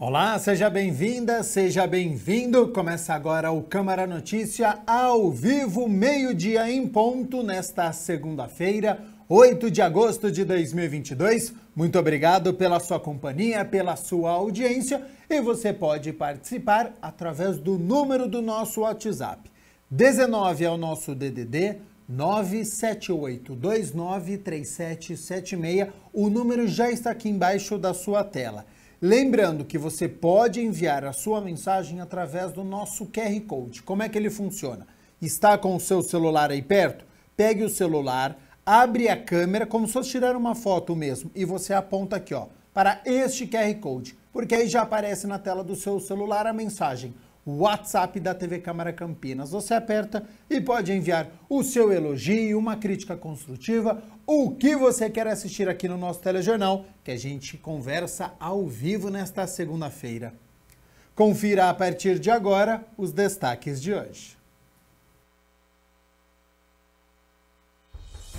Olá, seja bem-vinda, seja bem-vindo. Começa agora o Câmara Notícia ao vivo, meio-dia em ponto, nesta segunda-feira, 8 de agosto de 2022. Muito obrigado pela sua companhia, pela sua audiência, e você pode participar através do número do nosso WhatsApp. 19 é o nosso DDD, 978293776. O número já está aqui embaixo da sua tela. Lembrando que você pode enviar a sua mensagem através do nosso QR Code. Como é que ele funciona? Está com o seu celular aí perto? Pegue o celular, abre a câmera, como se fosse tirar uma foto mesmo, e você aponta aqui, ó, para este QR Code, porque aí já aparece na tela do seu celular a mensagem WhatsApp da TV Câmara Campinas. Você aperta e pode enviar o seu elogio, uma crítica construtiva, o que você quer assistir aqui no nosso telejornal, que a gente conversa ao vivo nesta segunda-feira. Confira a partir de agora os destaques de hoje.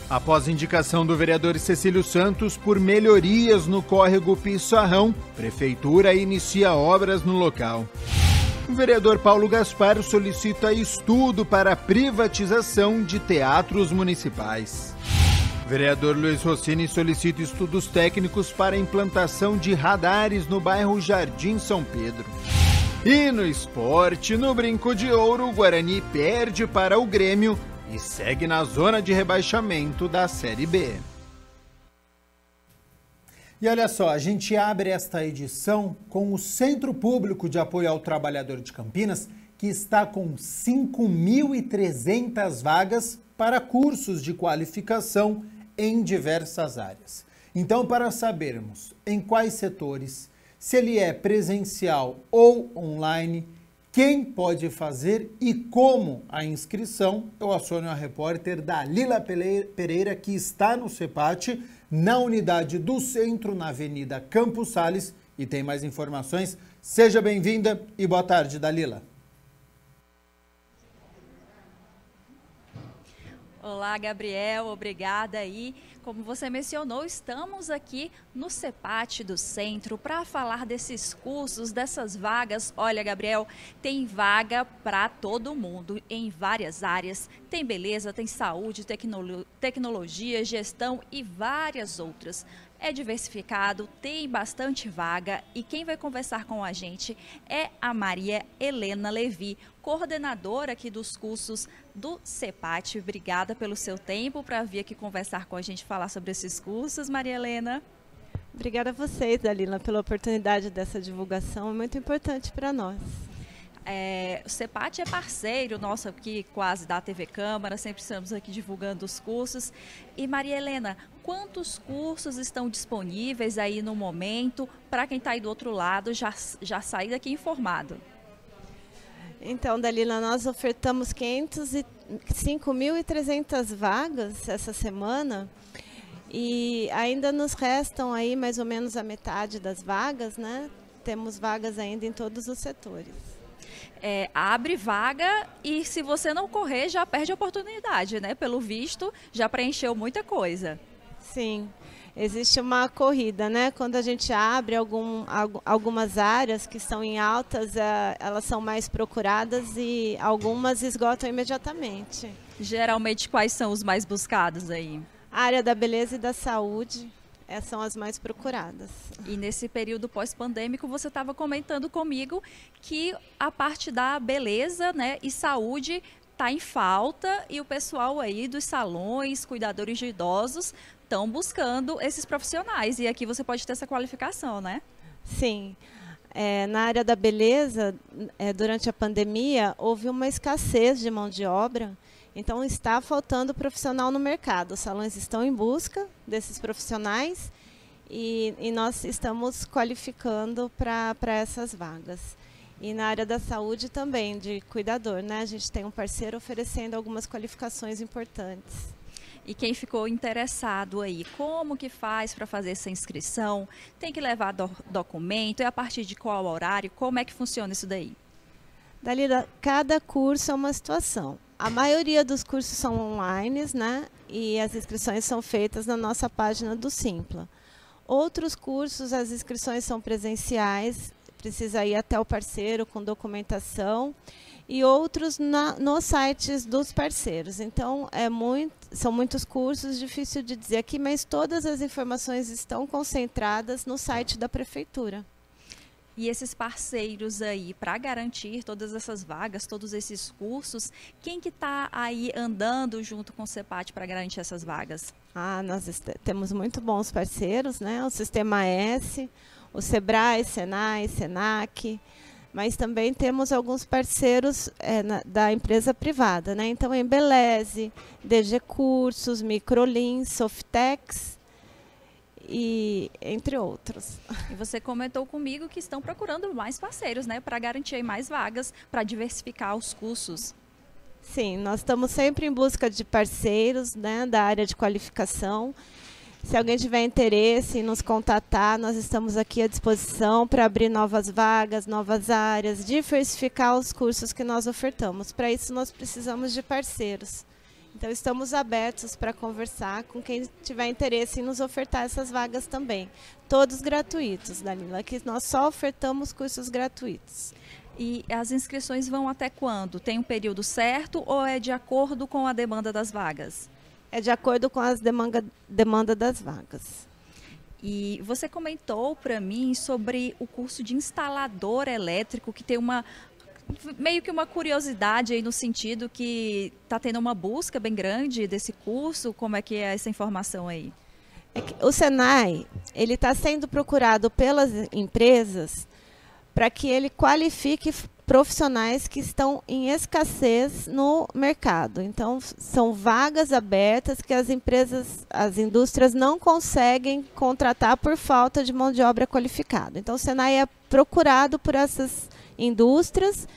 Após indicação do vereador Cecílio Santos por melhorias no córrego Pissarrão, Prefeitura inicia obras no local. O vereador Paulo Gaspar solicita estudo para a privatização de teatros municipais. O vereador Luiz Rossini solicita estudos técnicos para a implantação de radares no bairro Jardim São Pedro. E no esporte, no Brinco de Ouro, o Guarani perde para o Grêmio e segue na zona de rebaixamento da Série B. E olha só, a gente abre esta edição com o Centro Público de Apoio ao Trabalhador de Campinas, que está com 5.300 vagas para cursos de qualificação em diversas áreas. Então, para sabermos em quais setores, se ele é presencial ou online, quem pode fazer e como a inscrição, eu aciono a repórter Dalila Pereira, que está no CEPAT, na unidade do centro, na Avenida Campos Sales, e tem mais informações. Seja bem-vinda e boa tarde, Dalila. Olá, Gabriel, obrigada aí. Como você mencionou, estamos aqui no CEPAT do centro para falar desses cursos, dessas vagas. Olha, Gabriel, tem vaga para todo mundo em várias áreas. Tem beleza, tem saúde, tecnologia, gestão e várias outras. É diversificado, tem bastante vaga, e quem vai conversar com a gente é a Maria Helena Levi, coordenadora aqui dos cursos do CEPAT. Obrigada pelo seu tempo para vir aqui conversar com a gente, falar sobre esses cursos, Maria Helena. Obrigada a vocês, Dalila, pela oportunidade dessa divulgação, é muito importante para nós. O CEPAT é parceiro nosso aqui, quase, da TV Câmara, sempre estamos aqui divulgando os cursos. E Maria Helena, quantos cursos estão disponíveis aí no momento, para quem está aí do outro lado já sair daqui informado? Então, Dalila, nós ofertamos 5.300 vagas essa semana, e ainda nos restam aí mais ou menos a metade das vagas, né? Temos vagas ainda em todos os setores. Abre vaga e, se você não correr, já perde a oportunidade, né? Pelo visto, já preencheu muita coisa. Sim, existe uma corrida, né? Quando a gente abre algumas áreas que estão em altas, elas são mais procuradas e algumas esgotam imediatamente. Geralmente, quais são os mais buscados aí? A área da beleza e da saúde. Essas são as mais procuradas. E nesse período pós-pandêmico, você estava comentando comigo que a parte da beleza, né, e saúde está em falta, e o pessoal aí dos salões, cuidadores de idosos, estão buscando esses profissionais. E aqui você pode ter essa qualificação, né? Sim. Na área da beleza, durante a pandemia, houve uma escassez de mão de obra. Então, está faltando profissional no mercado. Os salões estão em busca desses profissionais e nós estamos qualificando para essas vagas. E na área da saúde também, de cuidador, né? A gente tem um parceiro oferecendo algumas qualificações importantes. E quem ficou interessado aí, como que faz para fazer essa inscrição? Tem que levar documento? É a partir de qual horário? Como é que funciona isso daí? Dalila, cada curso é uma situação. A maioria dos cursos são online, né? E as inscrições são feitas na nossa página do Simpla. Outros cursos, as inscrições são presenciais, precisa ir até o parceiro com documentação, e outros nos sites dos parceiros. Então, são muitos cursos, difícil de dizer aqui, mas todas as informações estão concentradas no site da Prefeitura. E esses parceiros aí, para garantir todas essas vagas, todos esses cursos, quem que está aí andando junto com o CEPAT para garantir essas vagas? Nós temos muito bons parceiros, né? O Sistema S, o Sebrae, Senai, Senac, mas também temos alguns parceiros da empresa privada, né? Então, Embeleze, DG Cursos, Microlin, Softex, e entre outros. E você comentou comigo que estão procurando mais parceiros, né, para garantir aí mais vagas, para diversificar os cursos. Sim, nós estamos sempre em busca de parceiros, né, da área de qualificação. Se alguém tiver interesse em nos contatar, nós estamos aqui à disposição para abrir novas vagas, novas áreas, diversificar os cursos que nós ofertamos. Para isso, nós precisamos de parceiros. Então, estamos abertos para conversar com quem tiver interesse em nos ofertar essas vagas também. Todos gratuitos, Dalila. Aqui nós só ofertamos cursos gratuitos. E as inscrições vão até quando? Tem um período certo ou é de acordo com a demanda das vagas? É de acordo com as demanda das vagas. E você comentou para mim sobre o curso de instalador elétrico, que tem meio que uma curiosidade aí no sentido que está tendo uma busca bem grande desse curso. Como é que é essa informação aí? O Senai, ele está sendo procurado pelas empresas para que ele qualifique profissionais que estão em escassez no mercado. Então, são vagas abertas que as indústrias não conseguem contratar por falta de mão de obra qualificada. Então, o Senai é procurado por essas indústrias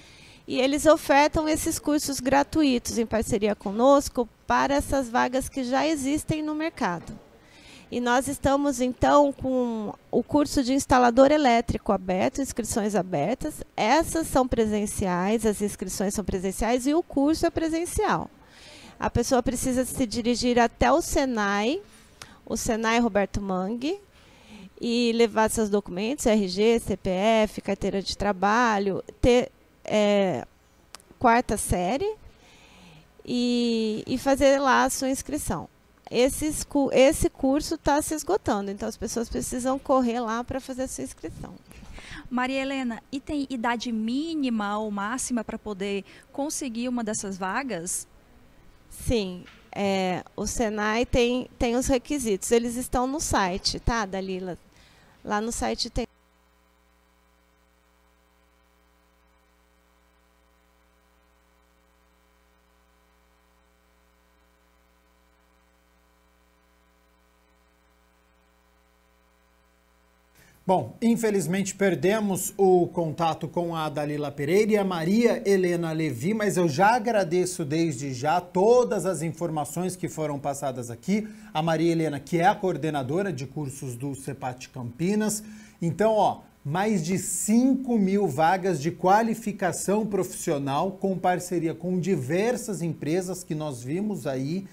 e eles ofertam esses cursos gratuitos em parceria conosco para essas vagas que já existem no mercado. E nós estamos, então, com o curso de instalador elétrico aberto, inscrições abertas. Essas são presenciais, as inscrições são presenciais e o curso é presencial. A pessoa precisa se dirigir até o Senai Roberto Mangue, e levar seus documentos, RG, CPF, carteira de trabalho, ter quarta série e fazer lá a sua inscrição. Esse curso está se esgotando, então as pessoas precisam correr lá para fazer a sua inscrição. Maria Helena, e tem idade mínima ou máxima para poder conseguir uma dessas vagas? Sim, o Senai tem os requisitos, eles estão no site, tá, Dalila? Lá no site tem. Bom, infelizmente perdemos o contato com a Dalila Pereira e a Maria Helena Levi, mas eu já agradeço desde já todas as informações que foram passadas aqui. A Maria Helena, que é a coordenadora de cursos do CEPAT Campinas. Então, mais de 5.000 vagas de qualificação profissional com parceria com diversas empresas que nós vimos aí,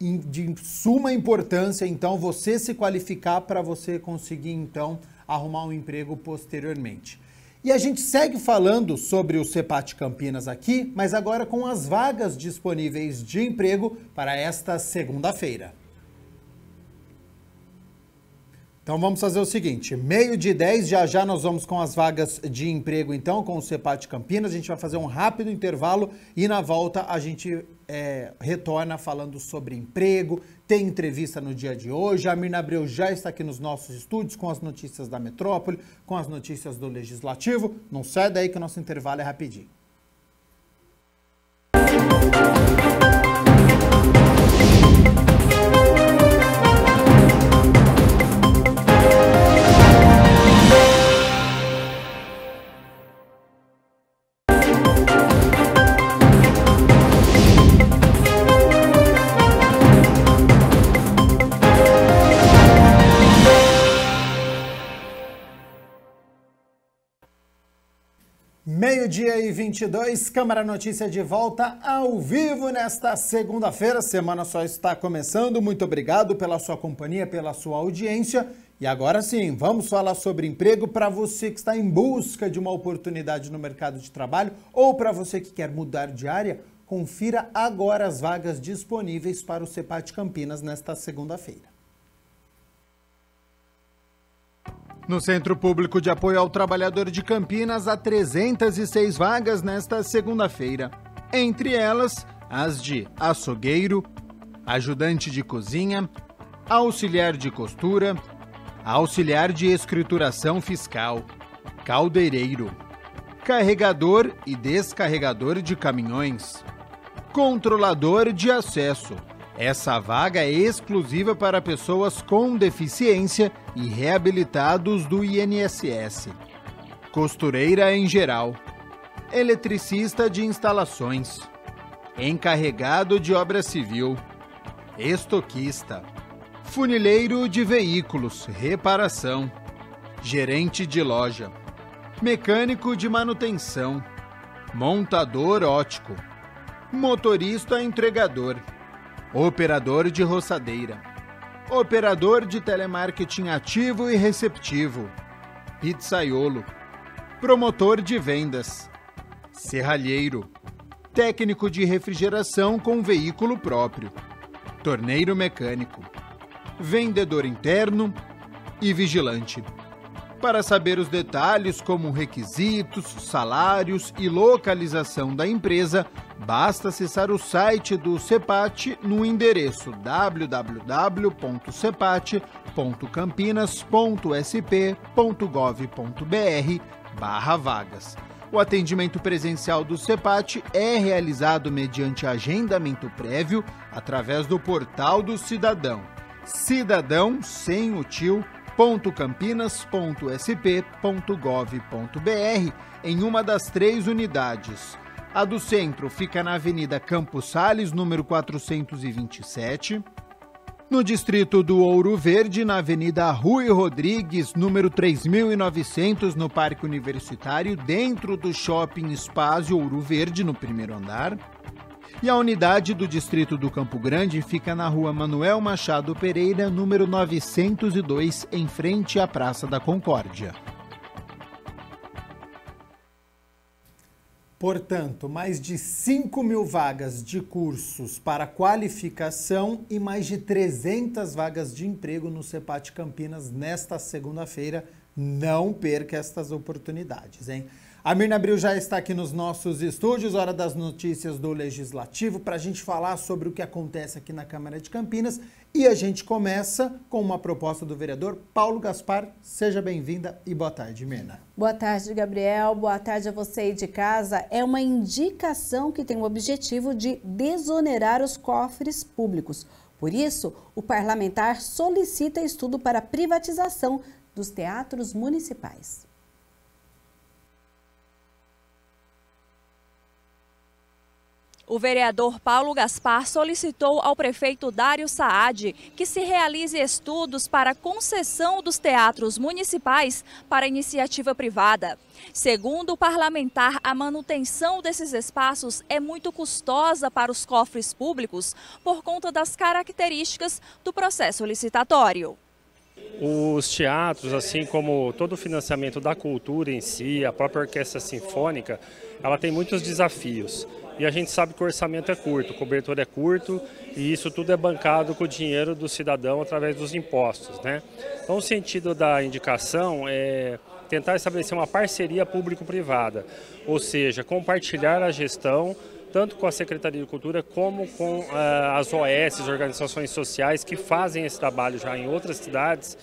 de suma importância, então, você se qualificar para você conseguir, então, arrumar um emprego posteriormente. E a gente segue falando sobre o CEPAT Campinas aqui, mas agora com as vagas disponíveis de emprego para esta segunda-feira. Então vamos fazer o seguinte, 12h10, já nós vamos com as vagas de emprego então, com o CEPAT Campinas, a gente vai fazer um rápido intervalo e na volta a gente retorna falando sobre emprego, tem entrevista no dia de hoje, a Mirna Abreu já está aqui nos nossos estúdios com as notícias da metrópole, com as notícias do Legislativo, não sai daí que o nosso intervalo é rapidinho. Meio-dia e 22, Câmara Notícia de volta ao vivo nesta segunda-feira. A semana só está começando. Muito obrigado pela sua companhia, pela sua audiência. E agora sim, vamos falar sobre emprego para você que está em busca de uma oportunidade no mercado de trabalho ou para você que quer mudar de área. Confira agora as vagas disponíveis para o CEPAT Campinas nesta segunda-feira. No Centro Público de Apoio ao Trabalhador de Campinas, há 306 vagas nesta segunda-feira. Entre elas, as de açougueiro, ajudante de cozinha, auxiliar de costura, auxiliar de escrituração fiscal, caldeireiro, carregador e descarregador de caminhões, controlador de acesso. Essa vaga é exclusiva para pessoas com deficiência e reabilitados do INSS. Costureira em geral, eletricista de instalações, encarregado de obra civil, estoquista, funileiro de veículos, reparação, gerente de loja, mecânico de manutenção, montador óptico, motorista entregador, operador de roçadeira, operador de telemarketing ativo e receptivo, pizzaiolo, promotor de vendas, serralheiro, técnico de refrigeração com veículo próprio, torneiro mecânico, vendedor interno e vigilante. Para saber os detalhes como requisitos, salários e localização da empresa, basta acessar o site do CEPAT no endereço www.cepat.campinas.sp.gov.br/vagas. O atendimento presencial do CEPAT é realizado mediante agendamento prévio através do portal do cidadão, cidadão sem o tio.campinas.sp.gov.br, em uma das 3 unidades. A do centro fica na Avenida Campos Sales, número 427. No distrito do Ouro Verde, na Avenida Rui Rodrigues, número 3900, no Parque Universitário, dentro do Shopping Espaço Ouro Verde, no primeiro andar. E a unidade do distrito do Campo Grande fica na Rua Manuel Machado Pereira, número 902, em frente à Praça da Concórdia. Portanto, mais de 5.000 vagas de cursos para qualificação e mais de 300 vagas de emprego no CEPAT Campinas nesta segunda-feira. Não perca estas oportunidades, hein? A Mirna Abril já está aqui nos nossos estúdios, hora das notícias do Legislativo, para a gente falar sobre o que acontece aqui na Câmara de Campinas. E a gente começa com uma proposta do vereador Paulo Gaspar. Seja bem-vinda e boa tarde, Mirna. Boa tarde, Gabriel. Boa tarde a você aí de casa. É uma indicação que tem o objetivo de desonerar os cofres públicos. Por isso, o parlamentar solicita estudo para a privatização dos teatros municipais. O vereador Paulo Gaspar solicitou ao prefeito Dário Saad que se realize estudos para a concessão dos teatros municipais para iniciativa privada. Segundo o parlamentar, a manutenção desses espaços é muito custosa para os cofres públicos por conta das características do processo licitatório. Os teatros, assim como todo o financiamento da cultura em si, a própria orquestra sinfônica, ela tem muitos desafios. E a gente sabe que o orçamento é curto, o cobertor é curto e isso tudo é bancado com o dinheiro do cidadão através dos impostos, né? Então o sentido da indicação é tentar estabelecer uma parceria público-privada, ou seja, compartilhar a gestão tanto com a Secretaria de Cultura como com as OS, organizações sociais que fazem esse trabalho já em outras cidades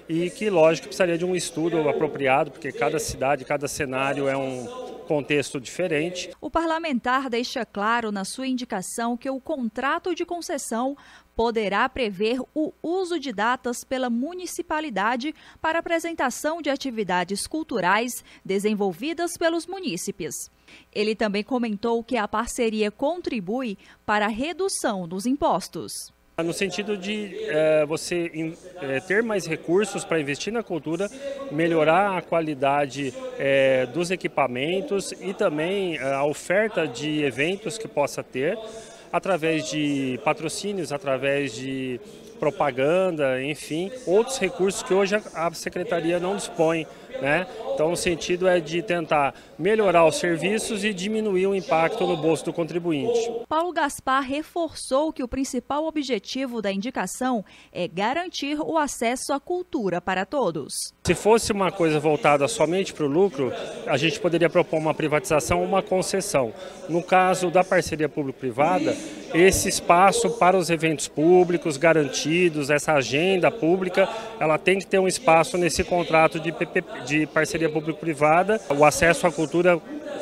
e que, lógico, precisaria de um estudo apropriado, porque cada cidade, cada cenário é um contexto diferente. O parlamentar deixa claro na sua indicação que o contrato de concessão poderá prever o uso de datas pela municipalidade para apresentação de atividades culturais desenvolvidas pelos munícipes. Ele também comentou que a parceria contribui para a redução dos impostos. No sentido de você ter mais recursos para investir na cultura, melhorar a qualidade dos equipamentos e também a oferta de eventos que possa ter, através de patrocínios, através de propaganda, enfim, outros recursos que hoje a Secretaria não dispõe, né? Então o sentido é de tentar melhorar os serviços e diminuir o impacto no bolso do contribuinte. Paulo Gaspar reforçou que o principal objetivo da indicação é garantir o acesso à cultura para todos. Se fosse uma coisa voltada somente para o lucro, a gente poderia propor uma privatização ou uma concessão. No caso da parceria público-privada, esse espaço para os eventos públicos garantidos, essa agenda pública, ela tem que ter um espaço nesse contrato de parceria público-privada. O acesso à cultura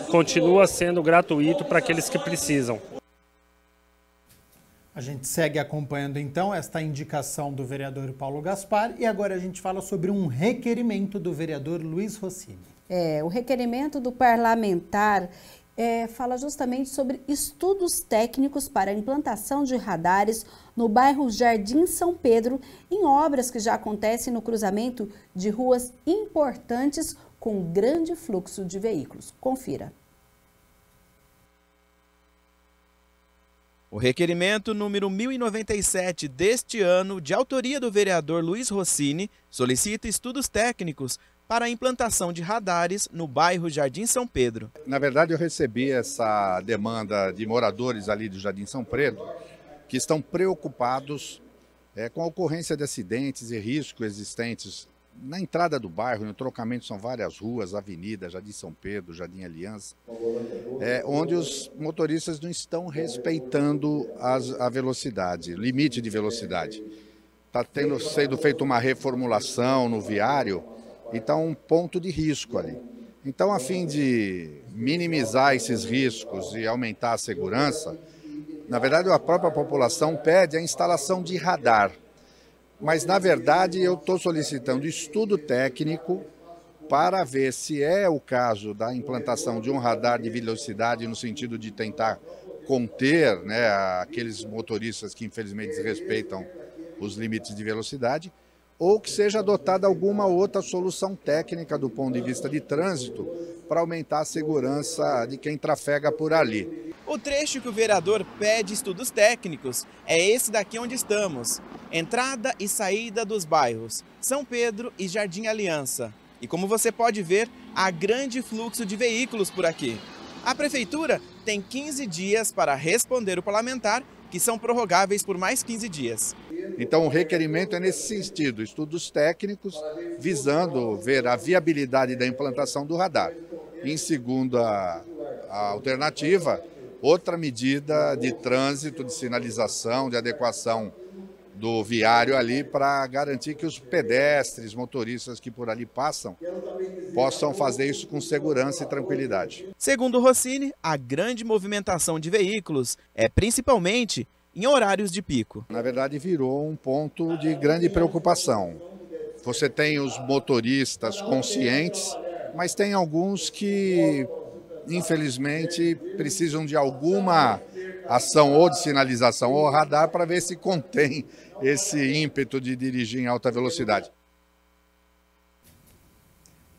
continua sendo gratuito para aqueles que precisam. A gente segue acompanhando então esta indicação do vereador Paulo Gaspar e agora a gente fala sobre um requerimento do vereador Luiz Rossini. O requerimento do parlamentar fala justamente sobre estudos técnicos para a implantação de radares no bairro Jardim São Pedro, em obras que já acontecem no cruzamento de ruas importantes com grande fluxo de veículos. Confira. O requerimento número 1097 deste ano, de autoria do vereador Luiz Rossini, solicita estudos técnicos para a implantação de radares no bairro Jardim São Pedro. Na verdade, eu recebi essa demanda de moradores ali do Jardim São Pedro, que estão preocupados com a ocorrência de acidentes e riscos existentes na entrada do bairro. No trocamento são várias ruas, avenidas, Jardim São Pedro, Jardim Aliança, onde os motoristas não estão respeitando a velocidade, limite de velocidade. Está sendo feita uma reformulação no viário e está um ponto de risco ali. Então, a fim de minimizar esses riscos e aumentar a segurança, na verdade, a própria população pede a instalação de radar. Mas, na verdade, eu estou solicitando estudo técnico para ver se é o caso da implantação de um radar de velocidade no sentido de tentar conter, né, aqueles motoristas que, infelizmente, desrespeitam os limites de velocidade, ou que seja adotada alguma outra solução técnica do ponto de vista de trânsito para aumentar a segurança de quem trafega por ali. O trecho que o vereador pede estudos técnicos é esse daqui onde estamos, entrada e saída dos bairros São Pedro e Jardim Aliança. E como você pode ver, há grande fluxo de veículos por aqui. A prefeitura tem 15 dias para responder o parlamentar, que são prorrogáveis por mais 15 dias. Então o requerimento é nesse sentido, estudos técnicos visando ver a viabilidade da implantação do radar. Em segunda alternativa, outra medida de trânsito, de sinalização, de adequação do viário ali para garantir que os pedestres, motoristas que por ali passam, possam fazer isso com segurança e tranquilidade. Segundo Rossini, a grande movimentação de veículos é principalmente em horários de pico. Na verdade, virou um ponto de grande preocupação. Você tem os motoristas conscientes, mas tem alguns que, infelizmente, precisam de alguma ação ou de sinalização ou radar para ver se contém esse ímpeto de dirigir em alta velocidade.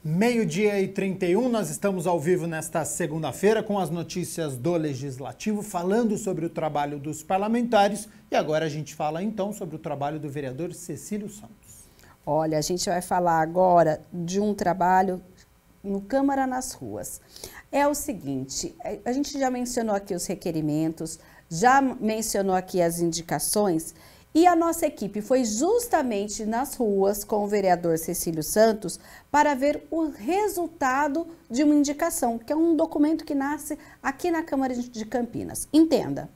12h31, nós estamos ao vivo nesta segunda-feira com as notícias do Legislativo, falando sobre o trabalho dos parlamentares. E agora a gente fala então sobre o trabalho do vereador Cecílio Santos. Olha, a gente vai falar agora de um trabalho no Câmara nas Ruas. É o seguinte, a gente já mencionou aqui os requerimentos, já mencionou aqui as indicações, e a nossa equipe foi justamente nas ruas com o vereador Cecílio Santos para ver o resultado de uma indicação, que é um documento que nasce aqui na Câmara de Campinas. Entenda.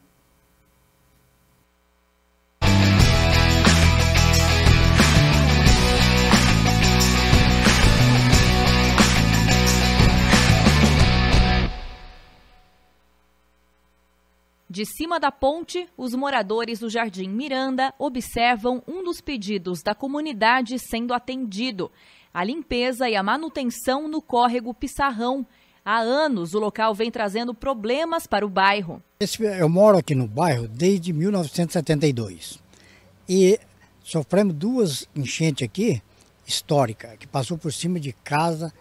De cima da ponte, os moradores do Jardim Miranda observam um dos pedidos da comunidade sendo atendido: a limpeza e a manutenção no córrego Pissarrão. Há anos o local vem trazendo problemas para o bairro. Eu moro aqui no bairro desde 1972 e sofremos duas enchentes aqui históricas, que passou por cima de casa,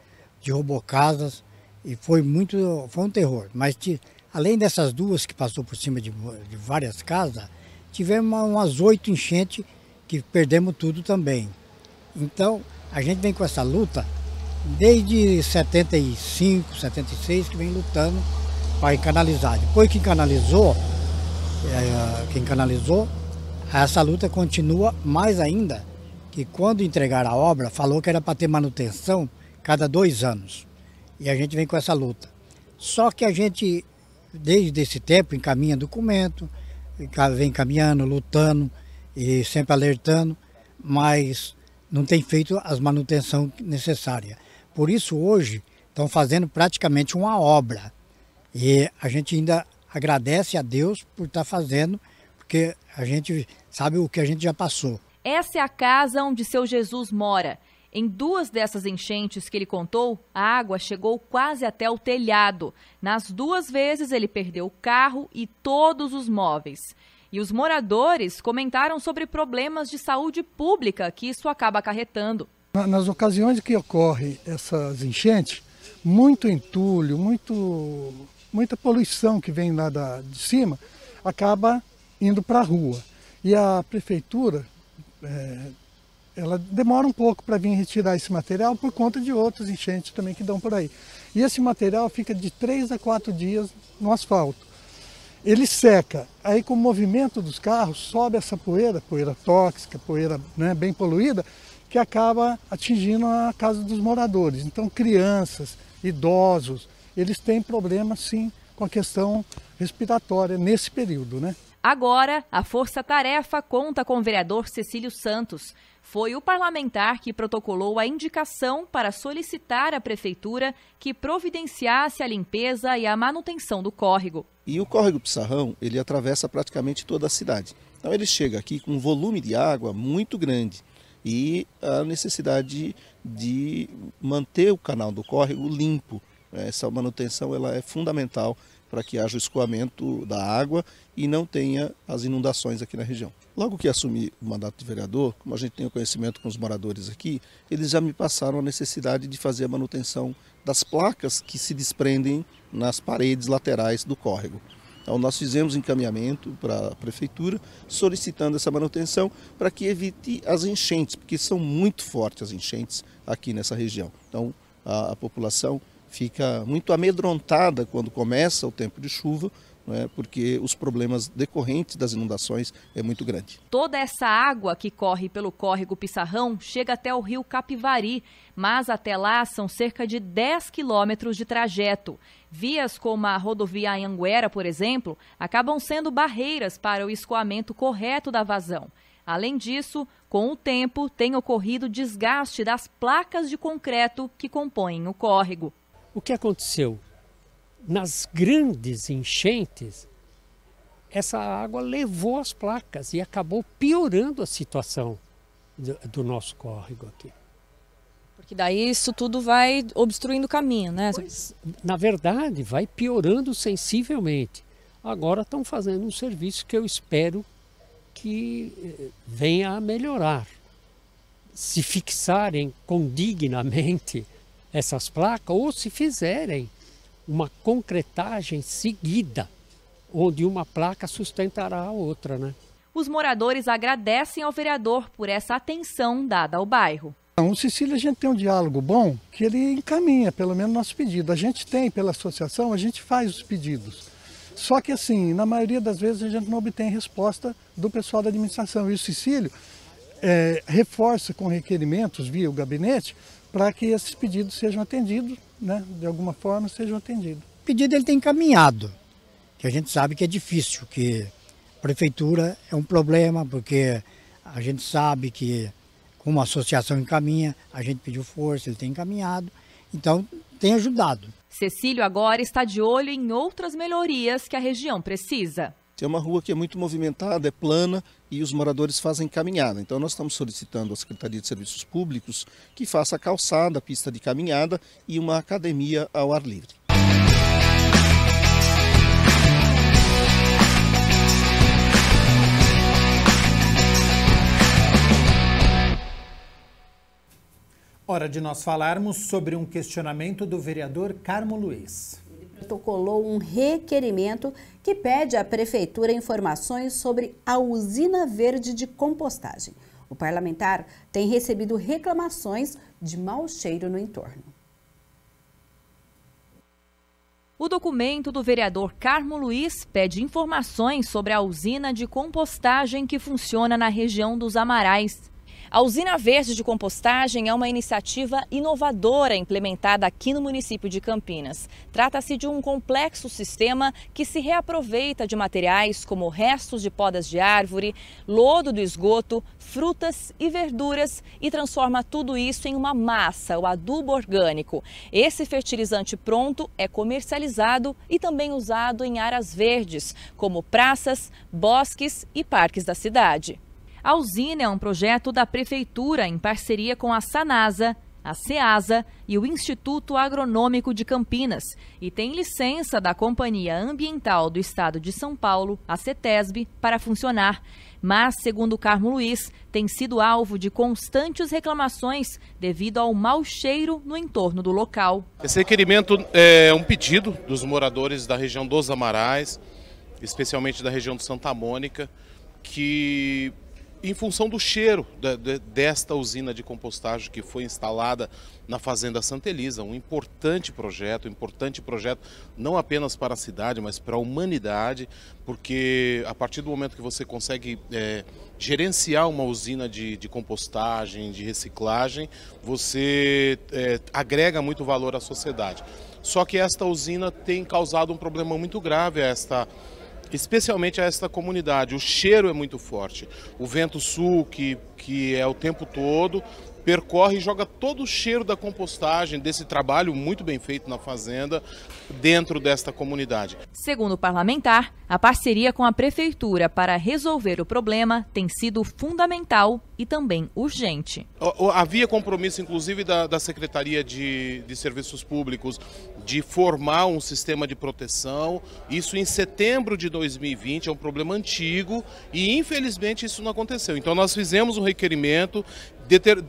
derrubou casas e foi um terror. Mas além dessas duas que passou por cima de várias casas, tivemos umas 8 enchentes que perdemos tudo também. Então, a gente vem com essa luta desde 75, 76, que vem lutando para canalizar. Depois que canalizou, essa luta continua mais ainda, que quando entregaram a obra, falou que era para ter manutenção cada 2 anos. E a gente vem com essa luta. Só que a gente, desde esse tempo, encaminha documento, vem caminhando, lutando e sempre alertando, mas não tem feito as manutenção necessárias. Por isso, hoje, estão fazendo praticamente uma obra. E a gente ainda agradece a Deus por estar fazendo, porque a gente sabe o que a gente já passou. Essa é a casa onde seu Jesus mora. Em 2 dessas enchentes que ele contou, a água chegou quase até o telhado. Nas 2 vezes, ele perdeu o carro e todos os móveis. E os moradores comentaram sobre problemas de saúde pública que isso acaba acarretando. Nas ocasiões que ocorrem essas enchentes, muito entulho, muita poluição que vem lá de cima, acaba indo para a rua. E a prefeitura, ela demora um pouco para vir retirar esse material por conta de outras enchentes também que dão por aí. E esse material fica de 3 a 4 dias no asfalto. Ele seca, aí com o movimento dos carros sobe essa poeira tóxica, poeira, né, bem poluída, que acaba atingindo a casa dos moradores. Então crianças, idosos, eles têm problemas sim com a questão respiratória nesse período, né? Agora, a Força Tarefa conta com o vereador Cecílio Santos. Foi o parlamentar que protocolou a indicação para solicitar à prefeitura que providenciasse a limpeza e a manutenção do córrego. E o córrego Pissarrão, ele atravessa praticamente toda a cidade. Então ele chega aqui com um volume de água muito grande e a necessidade de manter o canal do córrego limpo. Essa manutenção ela é fundamental para que haja o escoamento da água e não tenha as inundações aqui na região. Logo que assumi o mandato de vereador, como a gente tem o conhecimento com os moradores aqui, eles já me passaram a necessidade de fazer a manutenção das placas que se desprendem nas paredes laterais do córrego. Então nós fizemos encaminhamento para a prefeitura solicitando essa manutenção para que evite as enchentes, porque são muito fortes as enchentes aqui nessa região. Então a população fica muito amedrontada quando começa o tempo de chuva, porque os problemas decorrentes das inundações é muito grande. Toda essa água que corre pelo córrego Pissarrão chega até o rio Capivari, mas até lá são cerca de 10 quilômetros de trajeto. Vias como a rodovia Anhanguera, por exemplo, acabam sendo barreiras para o escoamento correto da vazão. Além disso, com o tempo, tem ocorrido desgaste das placas de concreto que compõem o córrego. O que aconteceu? Nas grandes enchentes, essa água levou as placas e acabou piorando a situação do nosso córrego aqui. Porque daí isso tudo vai obstruindo o caminho, né? Pois, na verdade, vai piorando sensivelmente. Agora estão fazendo um serviço que eu espero que venha a melhorar. Se fixarem condignamente essas placas ou se fizerem uma concretagem seguida, onde uma placa sustentará a outra, né? Os moradores agradecem ao vereador por essa atenção dada ao bairro. O Cecílio, a gente tem um diálogo bom que ele encaminha, pelo menos, nosso pedido. A gente tem, pela associação, a gente faz os pedidos. Só que, assim, na maioria das vezes a gente não obtém resposta do pessoal da administração. E o Cecílio reforça com requerimentos via o gabinete para que esses pedidos sejam atendidos, né? De alguma forma sejam atendidos. O pedido ele tem encaminhado, que a gente sabe que é difícil, que a prefeitura é um problema, porque a gente sabe que como a associação encaminha, a gente pediu força, ele tem encaminhado, então tem ajudado. Cecílio agora está de olho em outras melhorias que a região precisa. É uma rua que é muito movimentada, é plana e os moradores fazem caminhada. Então nós estamos solicitando à Secretaria de Serviços Públicos que faça a calçada, a pista de caminhada e uma academia ao ar livre. Hora de nós falarmos sobre um questionamento do vereador Carmo Luiz. Protocolou um requerimento que pede à prefeitura informações sobre a usina verde de compostagem. O parlamentar tem recebido reclamações de mau cheiro no entorno. O documento do vereador Carmo Luiz pede informações sobre a usina de compostagem que funciona na região dos Amarais. A usina verde de compostagem é uma iniciativa inovadora implementada aqui no município de Campinas. Trata-se de um complexo sistema que se reaproveita de materiais como restos de podas de árvore, lodo do esgoto, frutas e verduras e transforma tudo isso em uma massa, o adubo orgânico. Esse fertilizante pronto é comercializado e também usado em áreas verdes, como praças, bosques e parques da cidade. A usina é um projeto da Prefeitura em parceria com a Sanasa, a Ceasa e o Instituto Agronômico de Campinas e tem licença da Companhia Ambiental do Estado de São Paulo, a CETESB, para funcionar. Mas, segundo Carmo Luiz, tem sido alvo de constantes reclamações devido ao mau cheiro no entorno do local. Esse requerimento é um pedido dos moradores da região dos Amarais, especialmente da região de Santa Mônica, que em função do cheiro desta usina de compostagem que foi instalada na Fazenda Santa Elisa, um importante projeto não apenas para a cidade, mas para a humanidade, porque a partir do momento que você consegue gerenciar uma usina de compostagem, de reciclagem, você agrega muito valor à sociedade. Só que esta usina tem causado um problema muito grave especialmente a esta comunidade. O cheiro é muito forte. O vento sul, que é o tempo todo, percorre e joga todo o cheiro da compostagem, desse trabalho muito bem feito na fazenda, dentro desta comunidade. Segundo o parlamentar, a parceria com a Prefeitura para resolver o problema tem sido fundamental e também urgente. Havia compromisso, inclusive, da Secretaria de Serviços Públicos de formar um sistema de proteção. Isso em setembro de 2020, é um problema antigo e, infelizmente, isso não aconteceu. Então, nós fizemos um requerimento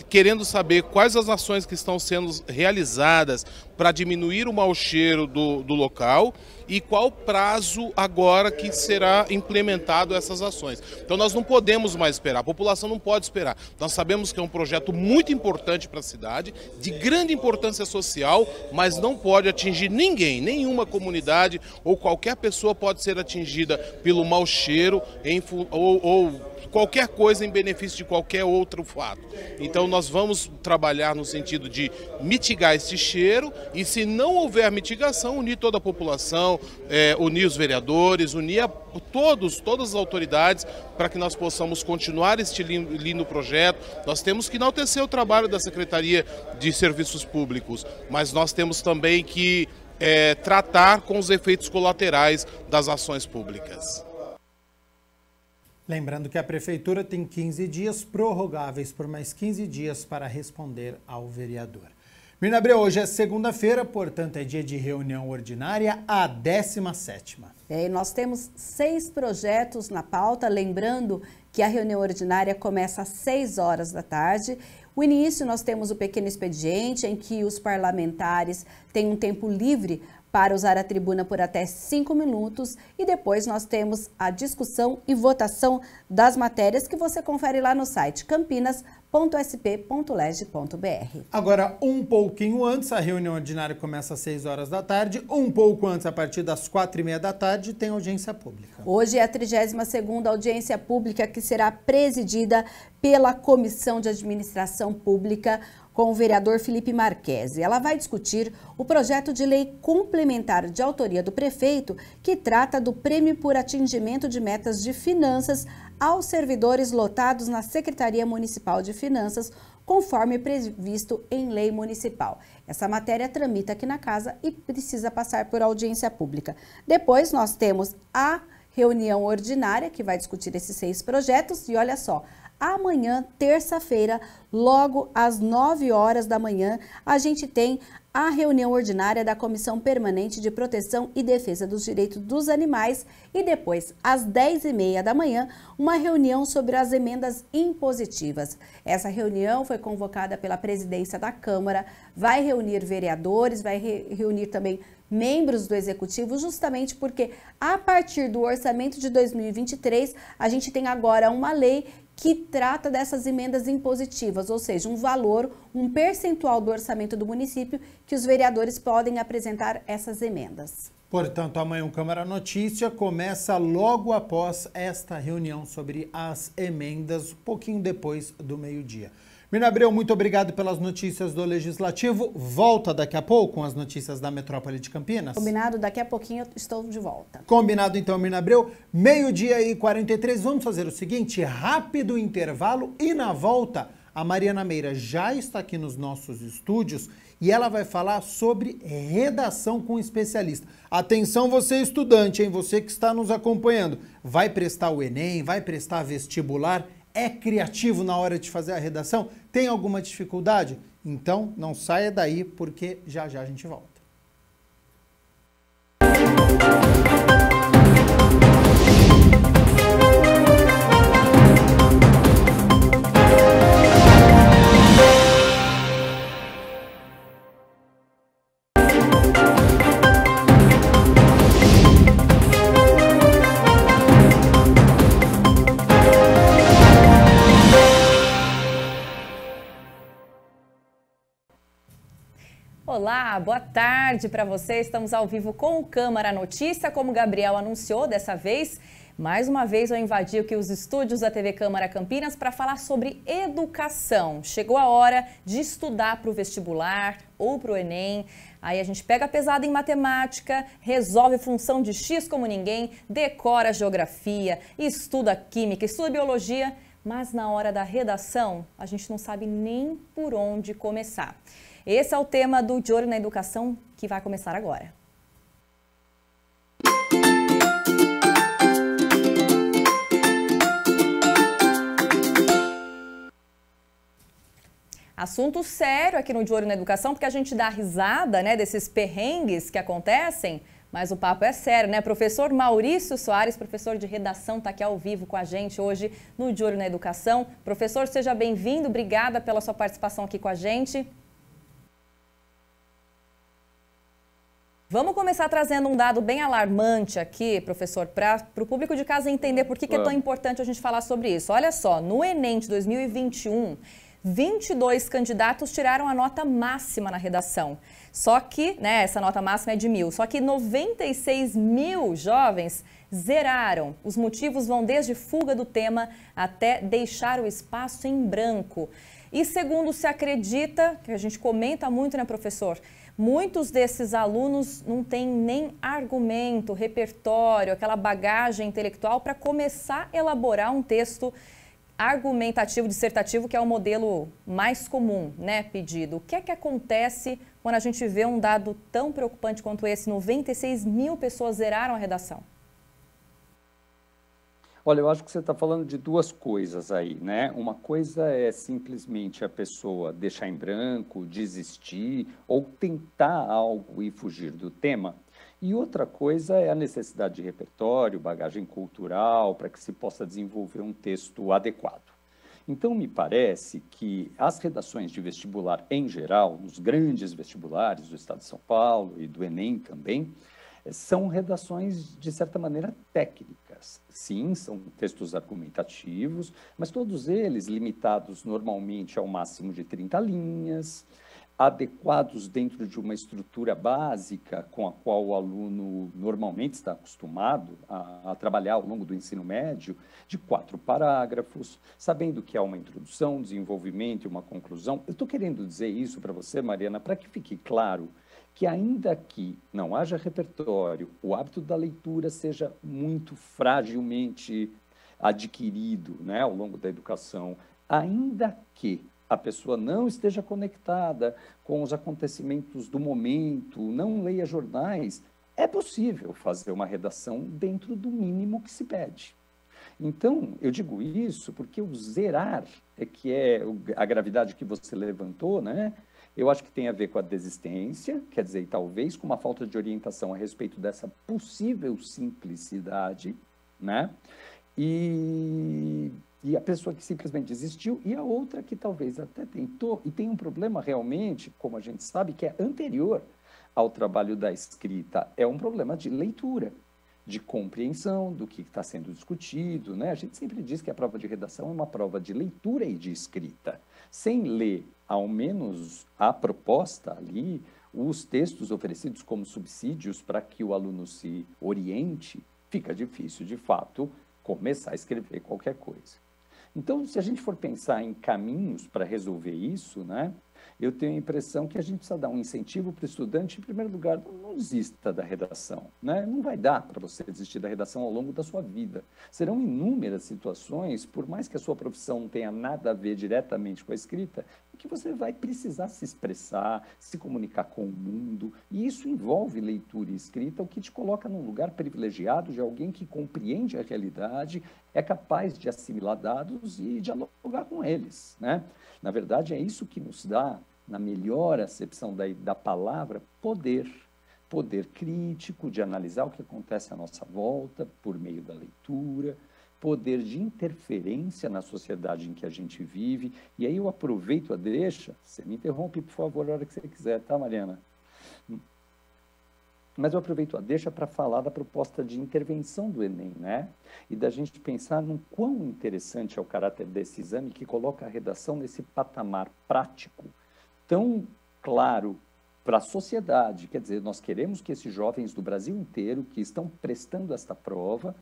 querendo saber quais as ações que estão sendo realizadas para diminuir o mau cheiro do local e qual prazo agora que será implementado essas ações. Então nós não podemos mais esperar, a população não pode esperar. Nós sabemos que é um projeto muito importante para a cidade, de grande importância social, mas não pode atingir ninguém, nenhuma comunidade ou qualquer pessoa pode ser atingida pelo mau cheiro ou qualquer coisa em benefício de qualquer outro fato. Então nós vamos trabalhar no sentido de mitigar esse cheiro e, se não houver mitigação, unir toda a população, unir os vereadores, unir todas as autoridades para que nós possamos continuar este lindo projeto. Nós temos que enaltecer o trabalho da Secretaria de Serviços Públicos, mas nós temos também que tratar com os efeitos colaterais das ações públicas. Lembrando que a Prefeitura tem 15 dias prorrogáveis por mais 15 dias para responder ao vereador. Mirna Abreu, hoje é segunda-feira, portanto é dia de reunião ordinária, a 17ª. E nós temos 6 projetos na pauta, lembrando que a reunião ordinária começa às 6 horas da tarde. O início, nós temos o pequeno expediente, em que os parlamentares têm um tempo livre para usar a tribuna por até 5 minutos e depois nós temos a discussão e votação das matérias que você confere lá no site campinas.sp.leg.br. Agora, um pouquinho antes, a reunião ordinária começa às 6 horas da tarde, um pouco antes, a partir das 4h30 da tarde, tem audiência pública. Hoje é a 32ª audiência pública que será presidida pela Comissão de Administração Pública com o vereador Felipe Marquesi. Ela vai discutir o projeto de lei complementar de autoria do prefeito que trata do prêmio por atingimento de metas de finanças aos servidores lotados na Secretaria Municipal de Finanças, conforme previsto em lei municipal. Essa matéria tramita aqui na casa e precisa passar por audiência pública. Depois nós temos a reunião ordinária que vai discutir esses 6 projetos e olha só, amanhã, terça-feira, logo às 9 horas da manhã, a gente tem a reunião ordinária da Comissão Permanente de Proteção e Defesa dos Direitos dos Animais e depois, às 10h30 da manhã, uma reunião sobre as emendas impositivas. Essa reunião foi convocada pela presidência da Câmara, vai reunir vereadores, vai reunir também membros do Executivo, justamente porque a partir do orçamento de 2023, a gente tem agora uma lei que trata dessas emendas impositivas, ou seja, um valor, um percentual do orçamento do município que os vereadores podem apresentar essas emendas. Portanto, amanhã o Câmara Notícia começa logo após esta reunião sobre as emendas, um pouquinho depois do meio-dia. Mirna Abreu, muito obrigado pelas notícias do Legislativo. Volta daqui a pouco com as notícias da Metrópole de Campinas. Combinado, daqui a pouquinho eu estou de volta. Combinado então, Mirna Abreu. Meio-dia e 43, vamos fazer o seguinte, rápido intervalo e na volta a Mariana Meira já está aqui nos nossos estúdios e ela vai falar sobre redação com especialista. Atenção você estudante, hein? Você que está nos acompanhando. Vai prestar o Enem, vai prestar vestibular, é criativo na hora de fazer a redação? Tem alguma dificuldade? Então não saia daí porque já já a gente volta. Olá, boa tarde para você. Estamos ao vivo com o Câmara Notícia, como o Gabriel anunciou dessa vez. Mais uma vez eu invadi aqui os estúdios da TV Câmara Campinas para falar sobre educação. Chegou a hora de estudar para o vestibular ou para o Enem. Aí a gente pega pesado em matemática, resolve função de X como ninguém, decora geografia, estuda química, estuda biologia, mas na hora da redação a gente não sabe nem por onde começar. Esse é o tema do De Olho na Educação, que vai começar agora. Assunto sério aqui no De Olho na Educação, porque a gente dá risada, né, desses perrengues que acontecem, mas o papo é sério, né? Professor Maurício Soares, professor de redação, está aqui ao vivo com a gente hoje no De Olho na Educação. Professor, seja bem-vindo, obrigada pela sua participação aqui com a gente. Vamos começar trazendo um dado bem alarmante aqui, professor, para o público de casa entender por que é tão importante a gente falar sobre isso. Olha só, no Enem de 2021, 22 candidatos tiraram a nota máxima na redação. Só que, né, essa nota máxima é de 1.000, só que 96 mil jovens zeraram. Os motivos vão desde fuga do tema até deixar o espaço em branco. E segundo se acredita, que a gente comenta muito, né, professor? Muitos desses alunos não têm nem argumento, repertório, aquela bagagem intelectual para começar a elaborar um texto argumentativo, dissertativo, que é o modelo mais comum, né, pedido. O que é que acontece quando a gente vê um dado tão preocupante quanto esse? 96 mil pessoas zeraram a redação. Olha, eu acho que você está falando de duas coisas aí, né? Uma coisa é simplesmente a pessoa deixar em branco, desistir ou tentar algo e fugir do tema. E outra coisa é a necessidade de repertório, bagagem cultural, para que se possa desenvolver um texto adequado. Então, me parece que as redações de vestibular em geral, nos grandes vestibulares do Estado de São Paulo e do Enem também, são redações, de certa maneira, técnicas. Sim, são textos argumentativos, mas todos eles limitados normalmente ao máximo de 30 linhas, adequados dentro de uma estrutura básica com a qual o aluno normalmente está acostumado a trabalhar ao longo do ensino médio, de 4 parágrafos, sabendo que há uma introdução, desenvolvimento e uma conclusão. Eu estou querendo dizer isso para você, Mariana, para que fique claro que ainda que não haja repertório, o hábito da leitura seja muito fragilmente adquirido, né, ao longo da educação, ainda que a pessoa não esteja conectada com os acontecimentos do momento, não leia jornais, é possível fazer uma redação dentro do mínimo que se pede. Então, eu digo isso porque o zerar, que é a gravidade que você levantou, né? Eu acho que tem a ver com a desistência, quer dizer, talvez com uma falta de orientação a respeito dessa possível simplicidade, né? E a pessoa que simplesmente desistiu, e a outra que talvez até tentou, e tem um problema realmente, como a gente sabe, que é anterior ao trabalho da escrita, é um problema de leitura, de compreensão do que está sendo discutido, né? A gente sempre diz que a prova de redação é uma prova de leitura e de escrita. Sem ler, ao menos, a proposta ali, os textos oferecidos como subsídios para que o aluno se oriente, fica difícil, de fato, começar a escrever qualquer coisa. Então, se a gente for pensar em caminhos para resolver isso, né, eu tenho a impressão que a gente precisa dar um incentivo para o estudante, em primeiro lugar, não desista da redação, né? Não vai dar para você desistir da redação ao longo da sua vida. Serão inúmeras situações, por mais que a sua profissão não tenha nada a ver diretamente com a escrita, que você vai precisar se expressar, se comunicar com o mundo, e isso envolve leitura e escrita, o que te coloca num lugar privilegiado de alguém que compreende a realidade, é capaz de assimilar dados e dialogar com eles, né? Na verdade, é isso que nos dá, na melhor acepção da palavra, poder. Poder crítico de analisar o que acontece à nossa volta por meio da leitura, poder de interferência na sociedade em que a gente vive. E aí eu aproveito a deixa, você me interrompe, por favor, a hora que você quiser, tá, Mariana? Mas eu aproveito a deixa para falar da proposta de intervenção do Enem, né? E da gente pensar no quão interessante é o caráter desse exame que coloca a redação nesse patamar prático, tão claro para a sociedade. Quer dizer, nós queremos que esses jovens do Brasil inteiro que estão prestando esta prova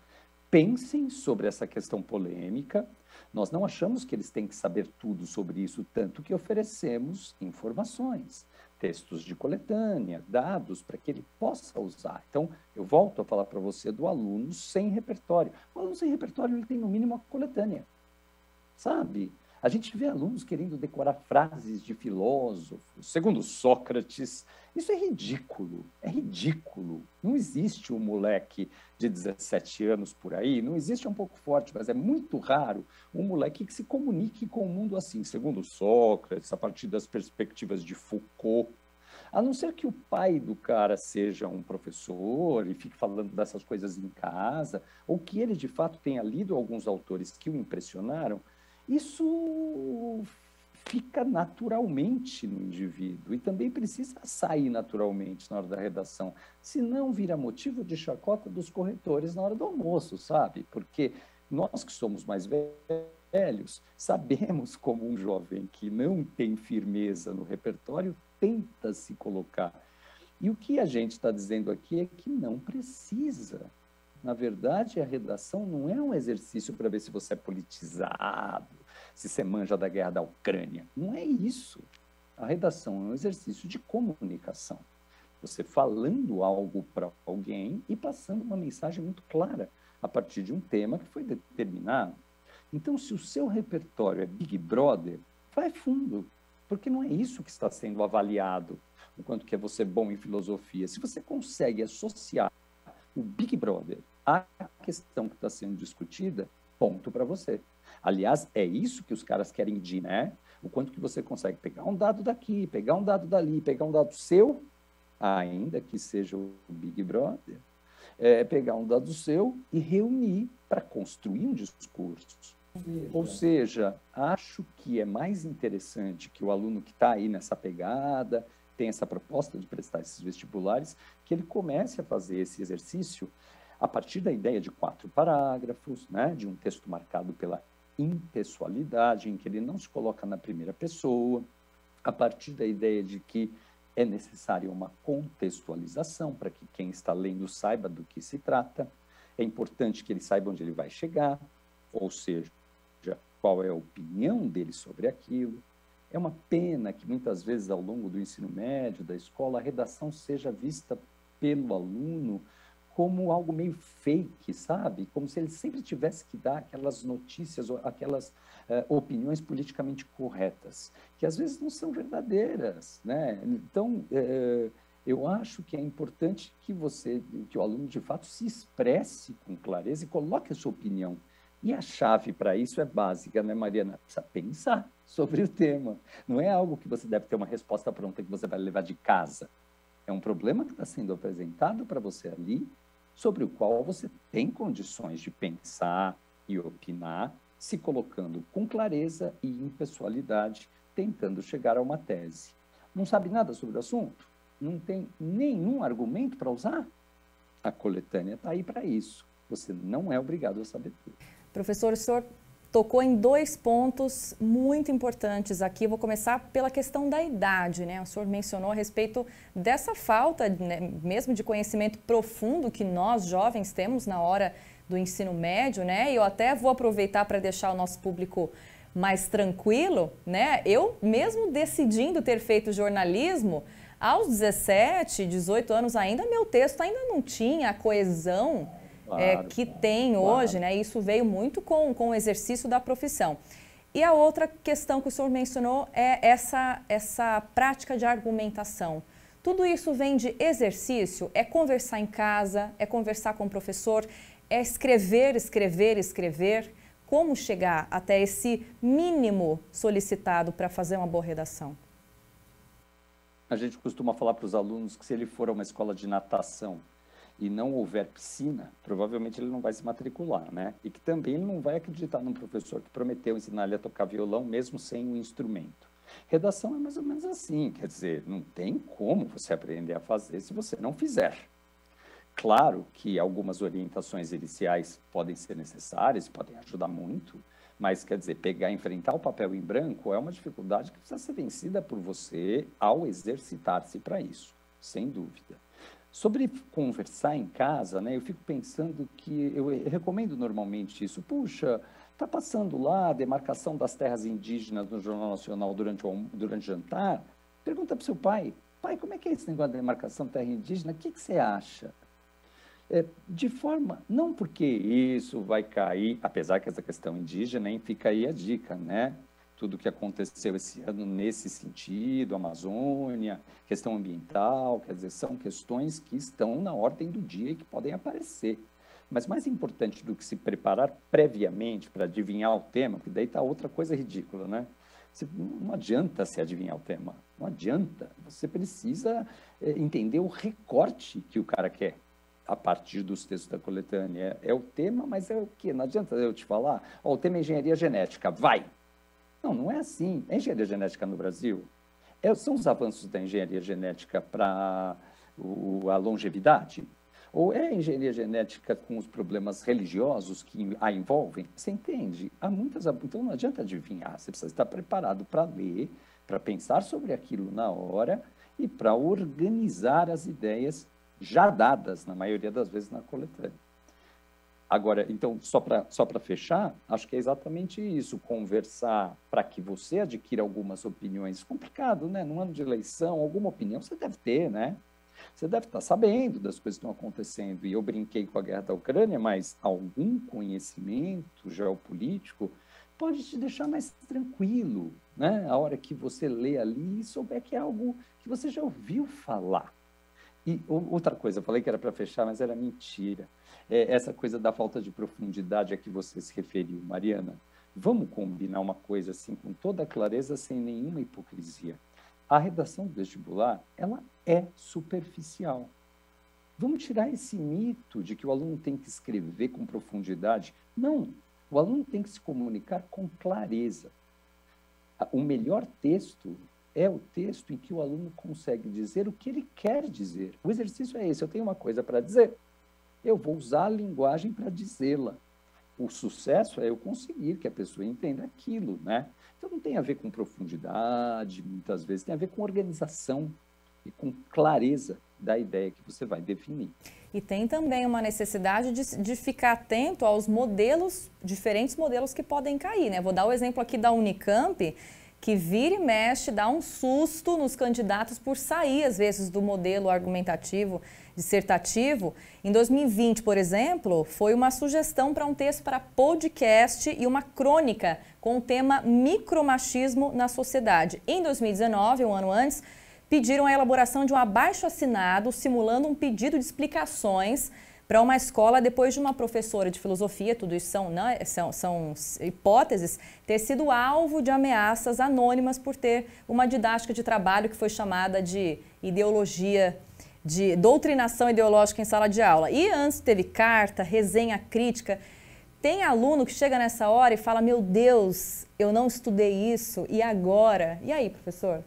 pensem sobre essa questão polêmica. Nós não achamos que eles têm que saber tudo sobre isso, tanto que oferecemos informações, textos de coletânea, dados para que ele possa usar. Então, eu volto a falar para você do aluno sem repertório. O aluno sem repertório, ele tem no mínimo a coletânea, sabe? A gente vê alunos querendo decorar frases de filósofos, segundo Sócrates. Isso é ridículo, é ridículo. Não existe um moleque de 17 anos por aí, não existe, é um pouco forte, mas é muito raro um moleque que se comunique com o mundo assim, segundo Sócrates, a partir das perspectivas de Foucault. A não ser que o pai do cara seja um professor e fique falando dessas coisas em casa, ou que ele, de fato, tenha lido alguns autores que o impressionaram, isso fica naturalmente no indivíduo e também precisa sair naturalmente na hora da redação, senão vira motivo de chacota dos corretores na hora do almoço, sabe? Porque nós que somos mais velhos sabemos como um jovem que não tem firmeza no repertório tenta se colocar. E o que a gente está dizendo aqui é que não precisa. Na verdade, a redação não é um exercício para ver se você é politizado, se você manja da guerra da Ucrânia. Não é isso. A redação é um exercício de comunicação. Você falando algo para alguém e passando uma mensagem muito clara a partir de um tema que foi determinado. Então, se o seu repertório é Big Brother, vai fundo, porque não é isso que está sendo avaliado, o quanto que é você bom em filosofia. Se você consegue associar o Big Brother à questão que está sendo discutida, ponto para você. Aliás, é isso que os caras querem medir, né? O quanto que você consegue pegar um dado daqui, pegar um dado dali, pegar um dado seu, ainda que seja o Big Brother, pegar um dado seu e reunir para construir um discurso. Ou seja, acho que é mais interessante que o aluno que está aí nessa pegada, tem essa proposta de prestar esses vestibulares, que ele comece a fazer esse exercício a partir da ideia de 4 parágrafos, né, de um texto marcado pela impessoalidade, em que ele não se coloca na primeira pessoa, a partir da ideia de que é necessária uma contextualização para que quem está lendo saiba do que se trata, é importante que ele saiba onde ele vai chegar, ou seja, qual é a opinião dele sobre aquilo. É uma pena que muitas vezes ao longo do ensino médio, da escola, a redação seja vista pelo aluno como algo meio fake, sabe? Como se ele sempre tivesse que dar aquelas notícias, aquelas opiniões politicamente corretas, que às vezes não são verdadeiras, né? Então, eu acho que é importante que o aluno de fato se expresse com clareza e coloque a sua opinião. E a chave para isso é básica, né, Mariana? Precisa pensar sobre o tema. Não é algo que você deve ter uma resposta pronta que você vai levar de casa. É um problema que está sendo apresentado para você ali, sobre o qual você tem condições de pensar e opinar, se colocando com clareza e impessoalidade, tentando chegar a uma tese. Não sabe nada sobre o assunto? Não tem nenhum argumento para usar? A coletânea está aí para isso. Você não é obrigado a saber tudo. Professor, o senhor tocou em 2 pontos muito importantes aqui. Eu vou começar pela questão da idade, né? O senhor mencionou a respeito dessa falta, né, mesmo de conhecimento profundo que nós jovens temos na hora do ensino médio, né? E eu até vou aproveitar para deixar o nosso público mais tranquilo, né? Eu mesmo decidindo ter feito jornalismo, aos 17, 18 anos ainda, meu texto ainda não tinha a coesão que tem hoje, né? Isso veio muito com o exercício da profissão. E a outra questão que o senhor mencionou é essa prática de argumentação. Tudo isso vem de exercício, é conversar em casa, é conversar com o professor, é escrever. Como chegar até esse mínimo solicitado para fazer uma boa redação? A gente costuma falar para os alunos que se ele for a uma escola de natação e não houver piscina, provavelmente ele não vai se matricular, né? E que também ele não vai acreditar num professor que prometeu ensinar ele a tocar violão mesmo sem um instrumento. Redação é mais ou menos assim, quer dizer, não tem como você aprender a fazer se você não fizer. Claro que algumas orientações iniciais podem ser necessárias, podem ajudar muito, mas, quer dizer, enfrentar o papel em branco é uma dificuldade que precisa ser vencida por você ao exercitar-se para isso, sem dúvida. Sobre conversar em casa, né, eu fico pensando que eu recomendo normalmente isso. Puxa, está passando lá a demarcação das terras indígenas no Jornal Nacional durante o jantar? Pergunta para o seu pai. Pai, como é que é esse negócio da demarcação da terra indígena? O que você acha? De forma, não porque isso vai cair, apesar que essa questão indígena, hein, fica aí a dica, né? Tudo que aconteceu esse ano nesse sentido, Amazônia, questão ambiental, quer dizer, são questões que estão na ordem do dia e que podem aparecer. Mas mais importante do que se preparar previamente para adivinhar o tema, porque daí está outra coisa ridícula, né? Não adianta se adivinhar o tema, não adianta. Você precisa entender o recorte que o cara quer a partir dos textos da coletânea. É o tema, mas é o quê? Não adianta eu te falar, o tema é engenharia genética, vai! Não, não é assim. É engenharia genética no Brasil? São os avanços da engenharia genética para a longevidade? Ou é a engenharia genética com os problemas religiosos que a envolvem? Você entende? Há muitas... Então não adianta adivinhar, você precisa estar preparado para ler, para pensar sobre aquilo na hora e para organizar as ideias já dadas, na maioria das vezes, na coletânea. Agora, então, só para fechar, acho que é exatamente isso, conversar para que você adquira algumas opiniões. Complicado, né? Num ano de eleição, alguma opinião você deve ter, né? Você deve estar sabendo das coisas que estão acontecendo. E eu brinquei com a guerra da Ucrânia, mas algum conhecimento geopolítico pode te deixar mais tranquilo, né? A hora que você lê ali e souber que é algo que você já ouviu falar. E outra coisa, eu falei que era para fechar, mas era mentira. Essa coisa da falta de profundidade a que você se referiu, Mariana. Vamos combinar uma coisa assim, com toda a clareza, sem nenhuma hipocrisia. A redação do vestibular, ela é superficial. Vamos tirar esse mito de que o aluno tem que escrever com profundidade. Não, o aluno tem que se comunicar com clareza. O melhor texto é o texto em que o aluno consegue dizer o que ele quer dizer. O exercício é esse, eu tenho uma coisa para dizer, eu vou usar a linguagem para dizê-la. O sucesso é eu conseguir que a pessoa entenda aquilo, né? Então não tem a ver com profundidade, muitas vezes, tem a ver com organização e com clareza da ideia que você vai definir. E tem também uma necessidade de ficar atento aos modelos, diferentes modelos que podem cair, né? Vou dar o exemplo aqui da Unicamp, que vira e mexe, dá um susto nos candidatos por sair, às vezes, do modelo argumentativo, dissertativo. Em 2020, por exemplo, foi uma sugestão para um texto para podcast e uma crônica com o tema micromachismo na sociedade. Em 2019, um ano antes, pediram a elaboração de um abaixo-assinado simulando um pedido de explicações para uma escola depois de uma professora de filosofia, tudo isso são hipóteses, ter sido alvo de ameaças anônimas por ter uma didática de trabalho que foi chamada de ideologia, de doutrinação ideológica em sala de aula. E antes teve carta, resenha crítica. Tem aluno que chega nessa hora e fala, meu Deus, eu não estudei isso, e agora? E aí, professor?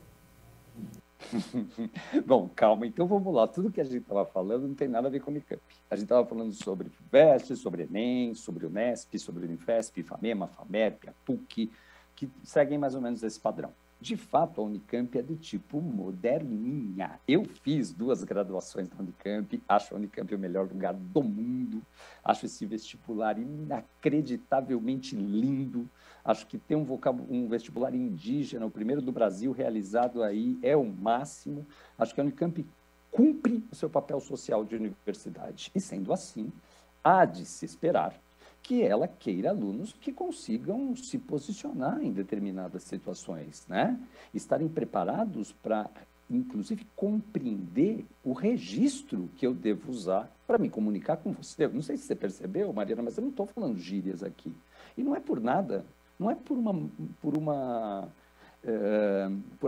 Bom, calma, então vamos lá. Tudo que a gente estava falando não tem nada a ver com o Unicamp. A gente estava falando sobre FUVEST, sobre Enem, sobre o Unesp, sobre o Unifesp, FAMEMA, FAMERP, a PUC, que seguem mais ou menos esse padrão. De fato, a Unicamp é do tipo moderninha. Eu fiz 2 graduações na Unicamp, acho a Unicamp o melhor lugar do mundo, acho esse vestibular inacreditavelmente lindo, acho que ter um vestibular indígena, o primeiro do Brasil realizado aí, é o máximo. Acho que a Unicamp cumpre o seu papel social de universidade. E sendo assim, há de se esperar que ela queira alunos que consigam se posicionar em determinadas situações, né? Estarem preparados para, inclusive, compreender o registro que eu devo usar para me comunicar com você. Eu não sei se você percebeu, Mariana, mas eu não estou falando gírias aqui. E não é por nada, não é por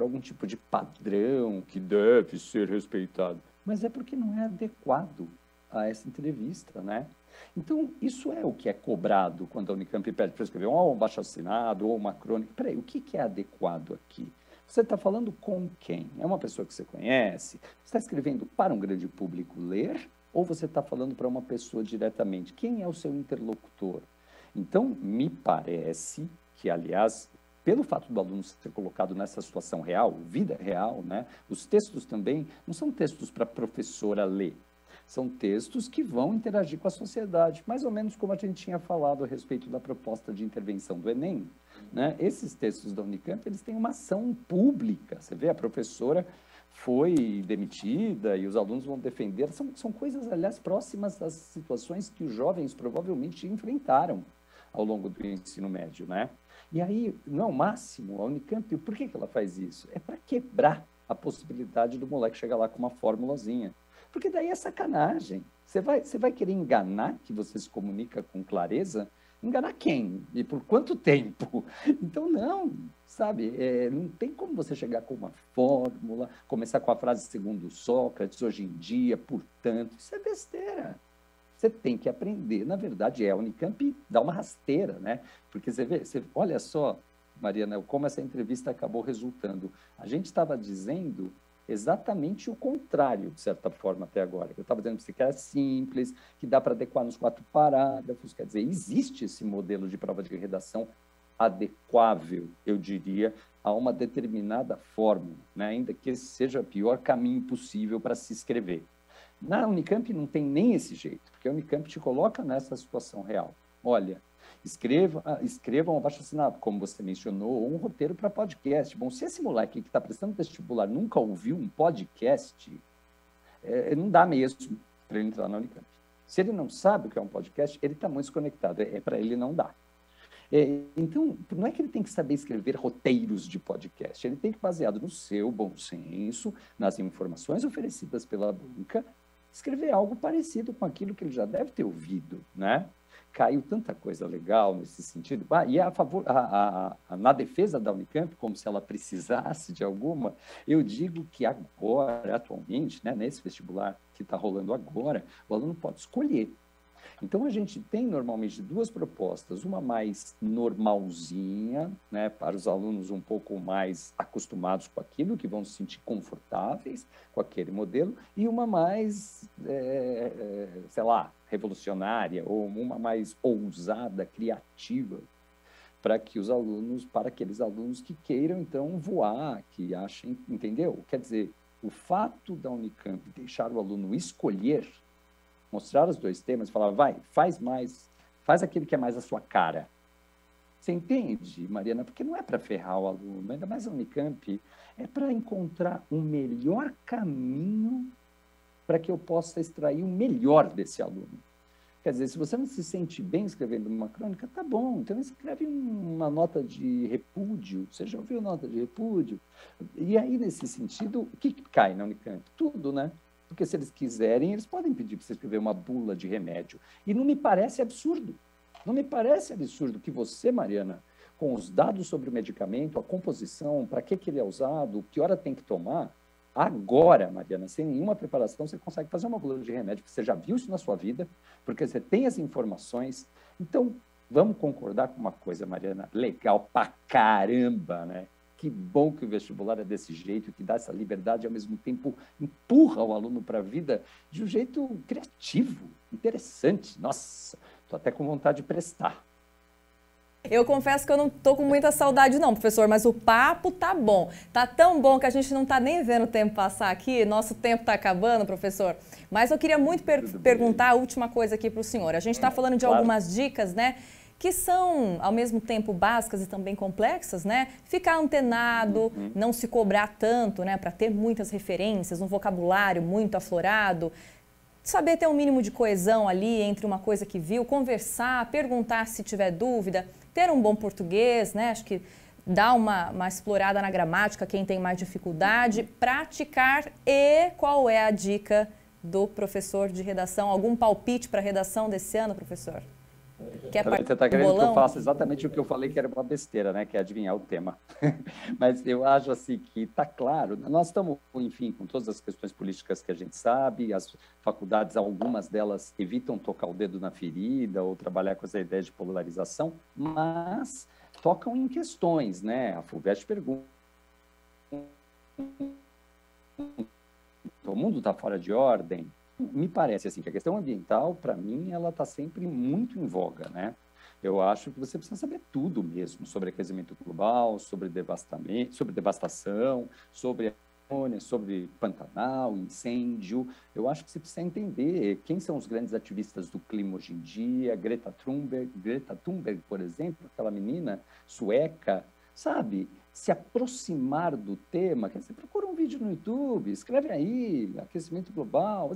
algum tipo de padrão que deve ser respeitado, mas é porque não é adequado a essa entrevista, né? Então, isso é o que é cobrado quando a Unicamp pede para escrever ou um abaixo-assinado ou uma crônica. Peraí, o que é adequado aqui? Você está falando com quem? É uma pessoa que você conhece? Você está escrevendo para um grande público ler? Ou você está falando para uma pessoa diretamente? Quem é o seu interlocutor? Então, me parece que, aliás, pelo fato do aluno ser colocado nessa situação real, vida real, né? Os textos também não são textos para a professora ler. São textos que vão interagir com a sociedade, mais ou menos como a gente tinha falado a respeito da proposta de intervenção do Enem, né? Esses textos da Unicamp, eles têm uma ação pública. Você vê, a professora foi demitida e os alunos vão defender. São coisas, aliás, próximas das situações que os jovens provavelmente enfrentaram ao longo do ensino médio, né? E aí, não é o máximo, a Unicamp, por que ela faz isso? É para quebrar a possibilidade do moleque chegar lá com uma formulazinha. Porque daí é sacanagem. Você vai querer enganar que você se comunica com clareza? Enganar quem? E por quanto tempo? Então, não, sabe? Não tem como você chegar com uma fórmula, começar com a frase segundo Sócrates, hoje em dia, portanto. Isso é besteira. Você tem que aprender. Na verdade, a Unicamp dá uma rasteira, né? Porque você vê, olha só, Mariana, como essa entrevista acabou resultando. A gente estava dizendo exatamente o contrário, de certa forma, até agora. Eu estava dizendo que é simples, que dá para adequar nos 4 parágrafos. Quer dizer, existe esse modelo de prova de redação adequável, eu diria, a uma determinada fórmula, né? Ainda que esse seja o pior caminho possível para se escrever. Na Unicamp não tem nem esse jeito, porque a Unicamp te coloca nessa situação real. Olha, escrevam um abaixo-assinado, como você mencionou, ou um roteiro para podcast. Bom, se esse moleque que está prestando vestibular nunca ouviu um podcast, não dá mesmo para ele entrar na Unicamp. Se ele não sabe o que é um podcast, ele está muito desconectado, para ele não dá. Então, não é que ele tem que saber escrever roteiros de podcast, ele tem que, baseado no seu bom senso, nas informações oferecidas pela banca, escrever algo parecido com aquilo que ele já deve ter ouvido, né? Caiu tanta coisa legal nesse sentido. E na defesa da Unicamp, como se ela precisasse de alguma, eu digo que agora, atualmente, né, nesse vestibular que está rolando agora, o aluno pode escolher. Então, a gente tem normalmente 2 propostas, uma mais normalzinha, né, para os alunos um pouco mais acostumados com aquilo, que vão se sentir confortáveis com aquele modelo, e uma mais, sei lá, revolucionária, ou uma mais ousada, criativa, para aqueles alunos que queiram, então, voar, que achem, entendeu? Quer dizer, o fato da Unicamp deixar o aluno escolher, mostrar os 2 temas e falar, faz aquele que é mais a sua cara. Você entende, Mariana? Porque não é para ferrar o aluno, ainda mais a Unicamp, é para encontrar o melhor caminho para que eu possa extrair o melhor desse aluno. Quer dizer, se você não se sente bem escrevendo uma crônica, tá bom, então escreve uma nota de repúdio. Você já ouviu nota de repúdio? E aí, nesse sentido, o que cai na Unicamp? Tudo, né? Porque se eles quiserem, eles podem pedir para você escrever uma bula de remédio. E não me parece absurdo. Não me parece absurdo que você, Mariana, com os dados sobre o medicamento, a composição, para que ele é usado, que hora tem que tomar, agora, Mariana, sem nenhuma preparação, você consegue fazer uma bula de remédio, porque você já viu isso na sua vida, porque você tem as informações. Então, vamos concordar com uma coisa, Mariana, legal pra caramba, né? que bom que o vestibular é desse jeito, que dá essa liberdade e, ao mesmo tempo, empurra o aluno para a vida de um jeito criativo, interessante. Nossa, estou até com vontade de prestar. Eu confesso que eu não tô com muita saudade não, professor, mas o papo tá bom. Tá tão bom que a gente não tá nem vendo o tempo passar aqui. Nosso tempo tá acabando, professor. Mas eu queria muito perguntar a última coisa aqui para o senhor. A gente está falando de algumas dicas, né, que são, ao mesmo tempo, básicas e também complexas, né? Ficar antenado, não se cobrar tanto, né, para ter muitas referências, um vocabulário muito aflorado. Saber ter um mínimo de coesão ali entre uma coisa que viu, conversar, perguntar se tiver dúvida, ter um bom português, né? Acho que dá uma explorada na gramática, quem tem mais dificuldade, praticar. E qual é a dica do professor de redação? Algum palpite para a redação desse ano, professor? Você está querendo que eu faça exatamente o que eu falei que era uma besteira, né? Que é adivinhar o tema. Mas eu acho assim que está claro. Nós estamos, enfim, com todas as questões políticas que a gente sabe, as faculdades, algumas delas evitam tocar o dedo na ferida ou trabalhar com essa ideia de polarização, mas tocam em questões, né? A FUVEST pergunta: o mundo está fora de ordem? Me parece assim que a questão ambiental, para mim, ela está sempre muito em voga, né? Eu acho que você precisa saber tudo mesmo sobre aquecimento global, sobre devastamento, sobre devastação, sobre amônia, sobre Pantanal, incêndio. Eu acho que você precisa entender quem são os grandes ativistas do clima hoje em dia. Greta Thunberg, por exemplo, aquela menina sueca, sabe? Se aproximar do tema, quer dizer, procura um vídeo no YouTube, escreve aí, aquecimento global.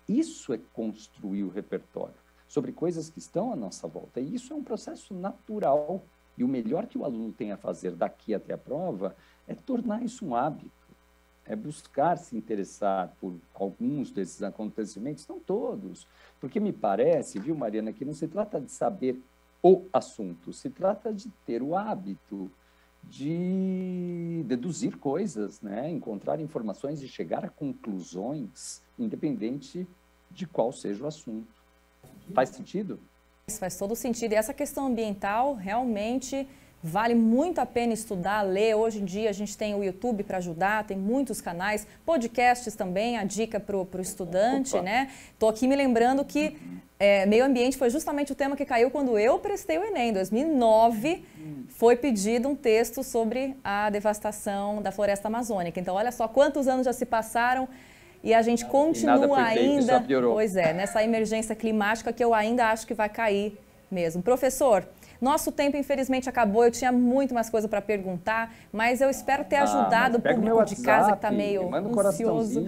Isso é construir o repertório sobre coisas que estão à nossa volta. E isso é um processo natural. E o melhor que o aluno tem a fazer daqui até a prova é tornar isso um hábito. É buscar se interessar por alguns desses acontecimentos, não todos. Porque me parece, viu, Mariana, que não se trata de saber o assunto, se trata de ter o hábito de deduzir coisas, né? Encontrar informações e chegar a conclusões, independente de qual seja o assunto. Faz sentido? Isso faz todo sentido. E essa questão ambiental realmente vale muito a pena estudar, ler. Hoje em dia a gente tem o YouTube para ajudar, tem muitos canais, podcasts também, a dica para o estudante, né? Estou aqui me lembrando que meio ambiente foi justamente o tema que caiu quando eu prestei o Enem. Em 2009 foi pedido um texto sobre a devastação da floresta amazônica. Então olha só quantos anos já se passaram e a gente continua ainda, pois é, nessa emergência climática que eu ainda acho que vai cair mesmo. Professor, nosso tempo infelizmente acabou, eu tinha muito mais coisa para perguntar, mas eu espero ter ajudado o público de casa que está meio ansioso.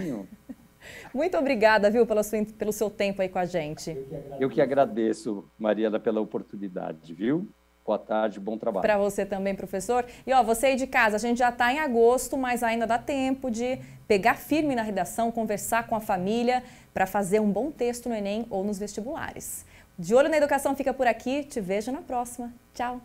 Muito obrigada, viu, pelo seu tempo aí com a gente. Eu que agradeço, Mariana, pela oportunidade, viu? Boa tarde, bom trabalho. Para você também, professor. E ó, você aí de casa, a gente já está em agosto, mas ainda dá tempo de pegar firme na redação, conversar com a família para fazer um bom texto no Enem ou nos vestibulares. De Olho na Educação fica por aqui, te vejo na próxima. Tchau!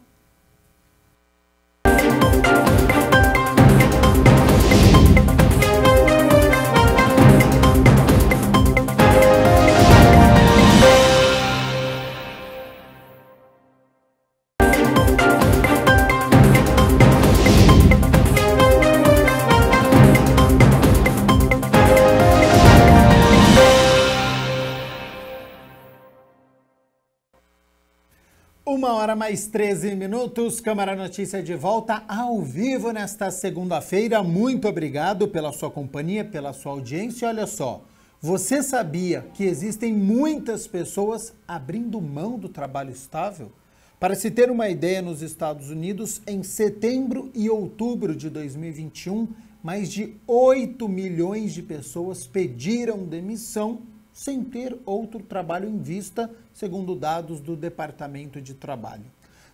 Uma hora mais 13 minutos, Câmara Notícia de volta ao vivo nesta segunda-feira. Muito obrigado pela sua companhia, pela sua audiência. Olha só, você sabia que existem muitas pessoas abrindo mão do trabalho estável? Para se ter uma ideia, nos Estados Unidos, em setembro e outubro de 2021, mais de 8 milhões de pessoas pediram demissão sem ter outro trabalho em vista, segundo dados do Departamento de Trabalho.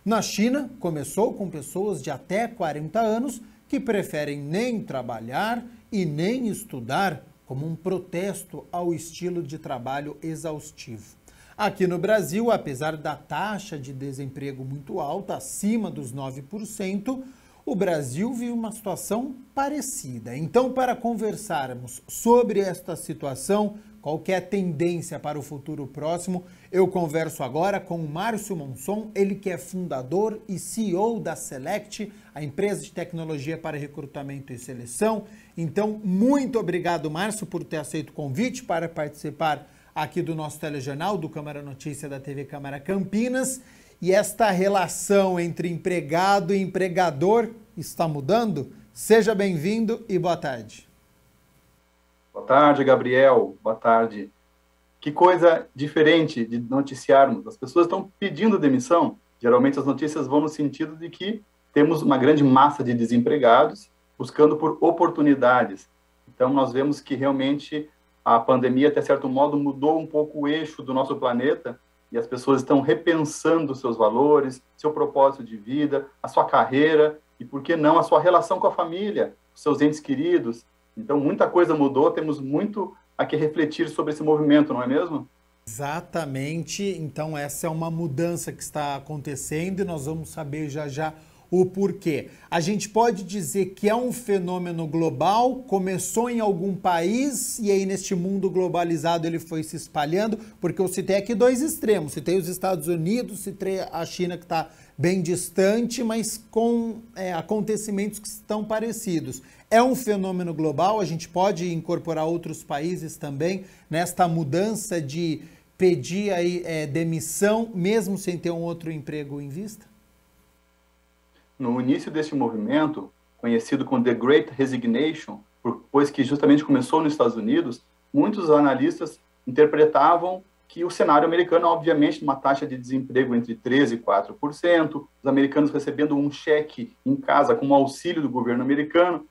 Na China, começou com pessoas de até 40 anos que preferem nem trabalhar e nem estudar, como um protesto ao estilo de trabalho exaustivo. Aqui no Brasil, apesar da taxa de desemprego muito alta, acima dos 9%, o Brasil vive uma situação parecida. Então, para conversarmos sobre esta situação, qual que é a tendência para o futuro próximo, eu converso agora com o Márcio Monson, ele que é fundador e CEO da Select, a empresa de tecnologia para recrutamento e seleção. Então, muito obrigado, Márcio, por ter aceito o convite para participar aqui do nosso telejornal, do Câmara Notícia da TV Câmara Campinas. E esta relação entre empregado e empregador está mudando? Seja bem-vindo e boa tarde. Boa tarde, Gabriel. Boa tarde. Que coisa diferente de noticiarmos. As pessoas estão pedindo demissão. Geralmente as notícias vão no sentido de que temos uma grande massa de desempregados buscando por oportunidades. Então nós vemos que realmente a pandemia, até certo modo, mudou um pouco o eixo do nosso planeta e as pessoas estão repensando seus valores, seu propósito de vida, a sua carreira e, por que não, a sua relação com a família, os seus entes queridos. Então, muita coisa mudou, temos muito a que refletir sobre esse movimento, não é mesmo? Exatamente. Então, essa é uma mudança que está acontecendo e nós vamos saber já já o porquê. A gente pode dizer que é um fenômeno global, começou em algum país e aí neste mundo globalizado ele foi se espalhando, porque eu citei aqui dois extremos, citei os Estados Unidos, citei a China que está bem distante, mas com acontecimentos que estão parecidos. É um fenômeno global, a gente pode incorporar outros países também nesta mudança de pedir aí, demissão, mesmo sem ter um outro emprego em vista? No início deste movimento, conhecido como The Great Resignation, pois que justamente começou nos Estados Unidos, muitos analistas interpretavam que o cenário americano, obviamente, uma taxa de desemprego entre 13% e 4%, os americanos recebendo um cheque em casa com o auxílio do governo americano,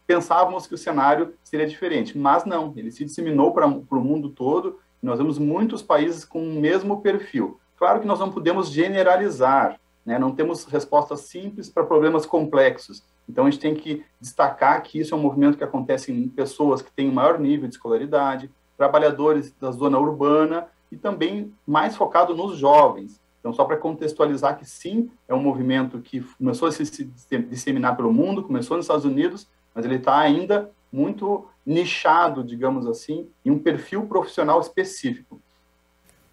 pensávamos que o cenário seria diferente, mas não, ele se disseminou para o mundo todo e nós vemos muitos países com o mesmo perfil. Claro que nós não podemos generalizar, né? Não temos respostas simples para problemas complexos. Então, a gente tem que destacar que isso é um movimento que acontece em pessoas que têm um maior nível de escolaridade, trabalhadores da zona urbana e também mais focado nos jovens. Então, só para contextualizar que sim, é um movimento que começou a se disseminar pelo mundo, começou nos Estados Unidos, mas ele está ainda muito nichado, digamos assim, em um perfil profissional específico.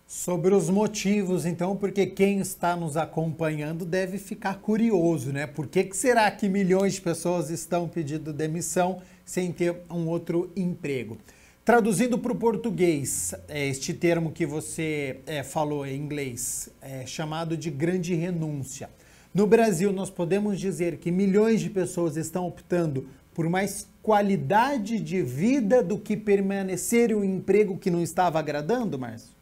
Sobre os motivos, então, porque quem está nos acompanhando deve ficar curioso, né? Por que será que milhões de pessoas estão pedindo demissão sem ter um outro emprego? Traduzindo para o português, este termo que você falou em inglês, é chamado de grande renúncia. No Brasil, nós podemos dizer que milhões de pessoas estão optando por mais qualidade de vida do que permanecer em um emprego que não estava agradando, Márcio?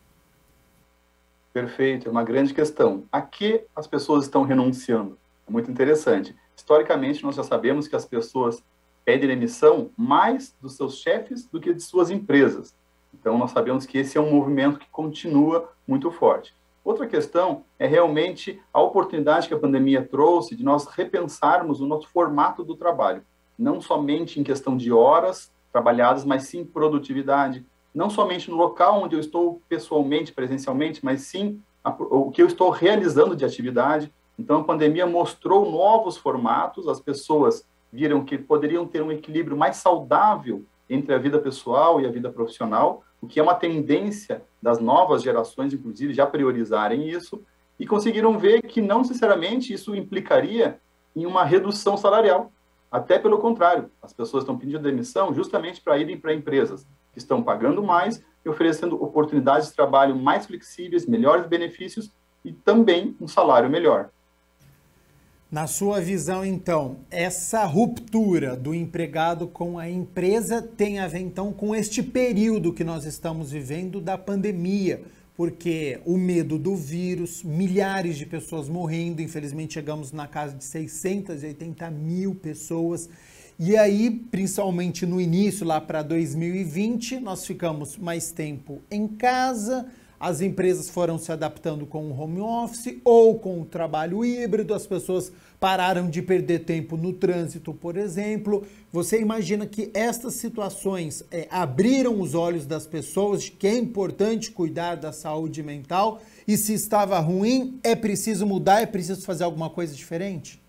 Perfeito, é uma grande questão. A que as pessoas estão renunciando? É muito interessante. Historicamente, nós já sabemos que as pessoas pedem demissão mais dos seus chefes do que de suas empresas. Então, nós sabemos que esse é um movimento que continua muito forte. Outra questão é realmente a oportunidade que a pandemia trouxe de nós repensarmos o nosso formato do trabalho. Não somente em questão de horas trabalhadas, mas sim produtividade, não somente no local onde eu estou pessoalmente, presencialmente, mas sim o que eu estou realizando de atividade. Então, a pandemia mostrou novos formatos, as pessoas viram que poderiam ter um equilíbrio mais saudável entre a vida pessoal e a vida profissional, o que é uma tendência das novas gerações, inclusive, já priorizarem isso, e conseguiram ver que não necessariamente isso implicaria em uma redução salarial. Até pelo contrário, as pessoas estão pedindo demissão justamente para irem para empresas que estão pagando mais e oferecendo oportunidades de trabalho mais flexíveis, melhores benefícios e também um salário melhor. Na sua visão, então, essa ruptura do empregado com a empresa tem a ver, então, com este período que nós estamos vivendo da pandemia, porque o medo do vírus, milhares de pessoas morrendo, infelizmente chegamos na casa de 680 mil pessoas. E aí, principalmente no início, lá para 2020, nós ficamos mais tempo em casa, as empresas foram se adaptando com o home office ou com o trabalho híbrido, as pessoas pararam de perder tempo no trânsito, por exemplo. Você imagina que estas situações abriram os olhos das pessoas de que é importante cuidar da saúde mental e se estava ruim, é preciso mudar, é preciso fazer alguma coisa diferente?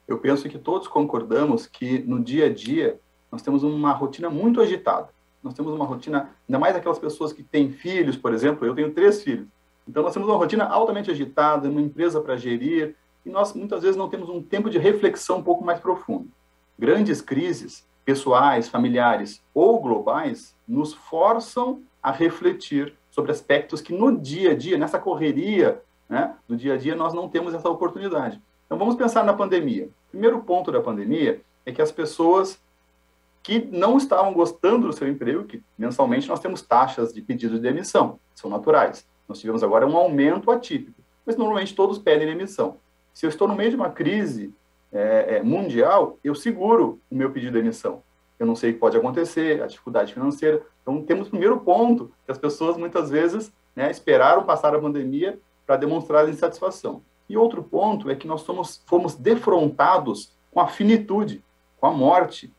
Eu penso que todos concordamos que no dia a dia nós temos uma rotina muito agitada. Nós temos uma rotina, ainda mais aquelas pessoas que têm filhos, por exemplo, eu tenho 3 filhos. Então nós temos uma rotina altamente agitada, uma empresa para gerir, e nós muitas vezes não temos um tempo de reflexão um pouco mais profundo. Grandes crises pessoais, familiares ou globais nos forçam a refletir sobre aspectos que no dia a dia, nessa correria, né, do dia a dia, nós não temos essa oportunidade. Então vamos pensar na pandemia. O primeiro ponto da pandemia é que as pessoas que não estavam gostando do seu emprego, que mensalmente nós temos taxas de pedido de demissão, são naturais. Nós tivemos agora um aumento atípico, mas normalmente todos pedem demissão. Se eu estou no meio de uma crise mundial, eu seguro o meu pedido de demissão. Eu não sei o que pode acontecer, a dificuldade financeira. Então, temos o primeiro ponto, que as pessoas muitas vezes, né, esperaram passar a pandemia para demonstrar insatisfação. E outro ponto é que nós fomos defrontados com a finitude, com a morte.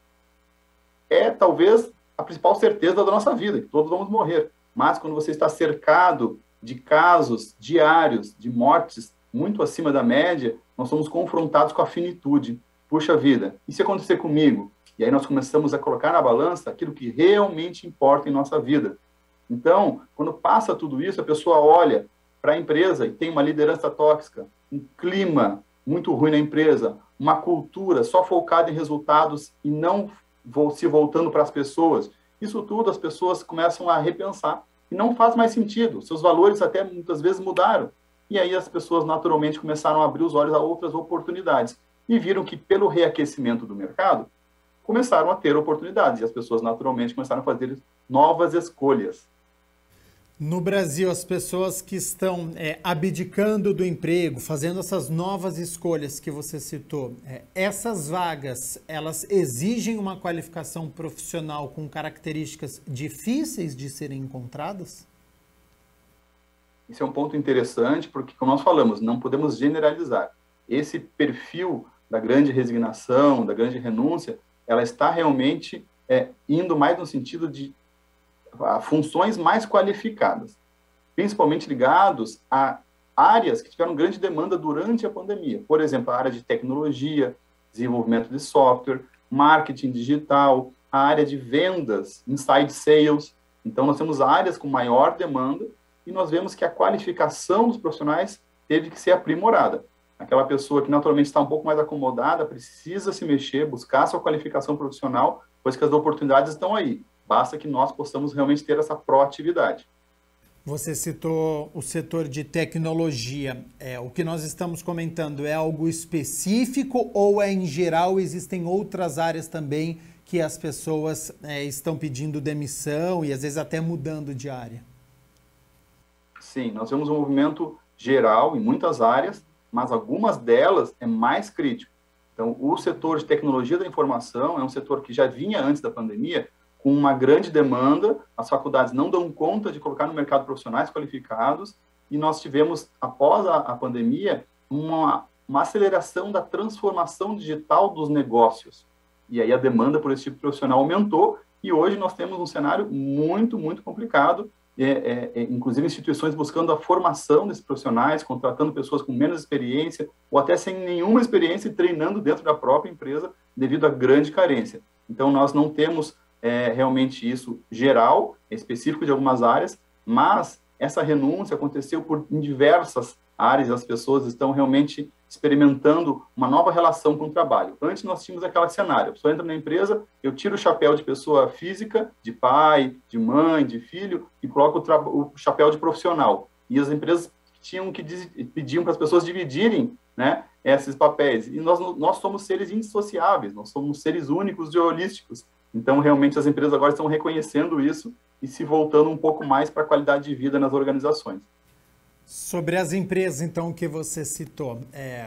É talvez a principal certeza da nossa vida, que todos vamos morrer. Mas quando você está cercado de casos diários de mortes muito acima da média, nós somos confrontados com a finitude. Puxa vida, e se acontecer comigo? E aí nós começamos a colocar na balança aquilo que realmente importa em nossa vida. Então, quando passa tudo isso, a pessoa olha para a empresa e tem uma liderança tóxica, um clima muito ruim na empresa, uma cultura só focada em resultados e não se voltando para as pessoas. Isso tudo as pessoas começam a repensar e não faz mais sentido. Seus valores até muitas vezes mudaram. E aí as pessoas naturalmente começaram a abrir os olhos a outras oportunidades e viram que pelo reaquecimento do mercado, começaram a ter oportunidades e as pessoas naturalmente começaram a fazer novas escolhas. No Brasil, as pessoas que estão abdicando do emprego, fazendo essas novas escolhas que você citou, essas vagas, elas exigem uma qualificação profissional com características difíceis de serem encontradas? Esse é um ponto interessante, porque, como nós falamos, não podemos generalizar. Esse perfil da grande resignação, da grande renúncia, ela está realmente indo mais no sentido de funções mais qualificadas, principalmente ligados a áreas que tiveram grande demanda durante a pandemia. Por exemplo, a área de tecnologia, desenvolvimento de software, marketing digital, a área de vendas, inside sales. Então, nós temos áreas com maior demanda e nós vemos que a qualificação dos profissionais teve que ser aprimorada. Aquela pessoa que naturalmente está um pouco mais acomodada precisa se mexer, buscar sua qualificação profissional, pois que as oportunidades estão aí. Basta que nós possamos realmente ter essa proatividade. Você citou o setor de tecnologia. O que nós estamos comentando é algo específico ou em geral existem outras áreas também que as pessoas estão pedindo demissão e às vezes até mudando de área? Sim, nós vemos um movimento geral em muitas áreas, mas algumas delas é mais crítico. Então, o setor de tecnologia da informação é um setor que já vinha antes da pandemia com uma grande demanda, as faculdades não dão conta de colocar no mercado profissionais qualificados, e nós tivemos, após a pandemia, uma aceleração da transformação digital dos negócios. E aí a demanda por esse tipo de profissional aumentou, e hoje nós temos um cenário muito, muito complicado, inclusive instituições buscando a formação desses profissionais, contratando pessoas com menos experiência, ou até sem nenhuma experiência e treinando dentro da própria empresa, devido à grande carência. Então, nós não temos realmente isso geral, específico de algumas áreas, mas essa renúncia aconteceu em diversas áreas, as pessoas estão realmente experimentando uma nova relação com o trabalho. Antes nós tínhamos aquele cenário, a pessoa entra na empresa, eu tiro o chapéu de pessoa física, de pai, de mãe, de filho, e coloco o chapéu de profissional. E as empresas pediam para as pessoas dividirem, né, esses papéis. E nós somos seres indissociáveis, nós somos seres únicos e holísticos. Então, realmente, as empresas agora estão reconhecendo isso e se voltando um pouco mais para a qualidade de vida nas organizações. Sobre as empresas, então, que você citou,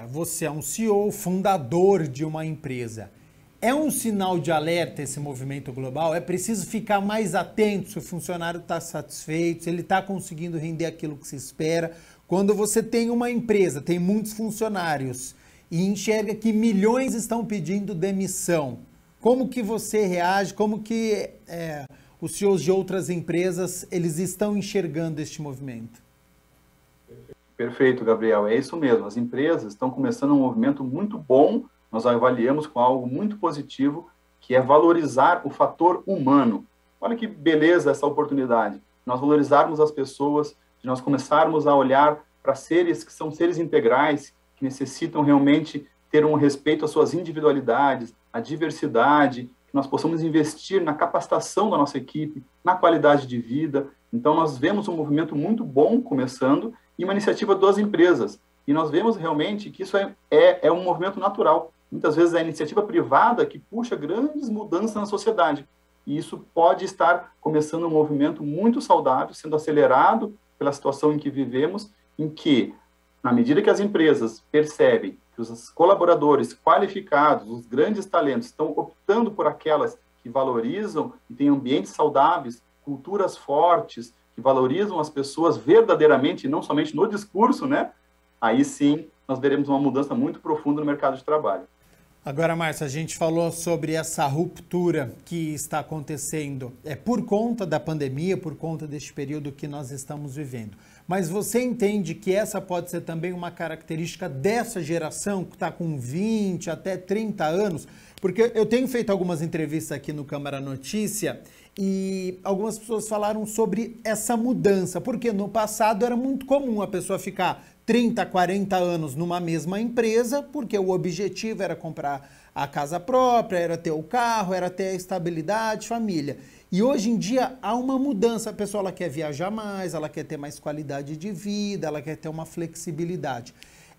você é um CEO, fundador de uma empresa. É um sinal de alerta esse movimento global? É preciso ficar mais atento se o funcionário está satisfeito, se ele está conseguindo render aquilo que se espera. Quando você tem uma empresa, tem muitos funcionários e enxerga que milhões estão pedindo demissão, como que você reage? Como que os CEOs de outras empresas eles estão enxergando este movimento? Perfeito, Gabriel. É isso mesmo. As empresas estão começando um movimento muito bom nós avaliamos com algo muito positivo, que é valorizar o fator humano. Olha que beleza essa oportunidade, nós valorizarmos as pessoas, de nós começarmos a olhar para seres que são seres integrais, que necessitam realmente ter um respeito às suas individualidades, à diversidade, que nós possamos investir na capacitação da nossa equipe, na qualidade de vida. Então, nós vemos um movimento muito bom começando e uma iniciativa das empresas. E nós vemos realmente que isso é um movimento natural. Muitas vezes é a iniciativa privada que puxa grandes mudanças na sociedade. E isso pode estar começando um movimento muito saudável, sendo acelerado pela situação em que vivemos, em que, na medida que as empresas percebem que os colaboradores qualificados, os grandes talentos, estão optando por aquelas que valorizam e têm ambientes saudáveis, culturas fortes, que valorizam as pessoas verdadeiramente, não somente no discurso, né? Aí sim, nós veremos uma mudança muito profunda no mercado de trabalho. Agora, Márcia, a gente falou sobre essa ruptura que está acontecendo por conta da pandemia, por conta deste período que nós estamos vivendo. Mas você entende que essa pode ser também uma característica dessa geração que está com 20 até 30 anos? Porque eu tenho feito algumas entrevistas aqui no Câmara Notícia e algumas pessoas falaram sobre essa mudança, porque no passado era muito comum a pessoa ficar 30, 40 anos numa mesma empresa, porque o objetivo era comprar a casa própria, era ter o carro, era ter a estabilidade, família. E hoje em dia há uma mudança, a pessoa ela quer viajar mais, ela quer ter mais qualidade de vida, ela quer ter uma flexibilidade.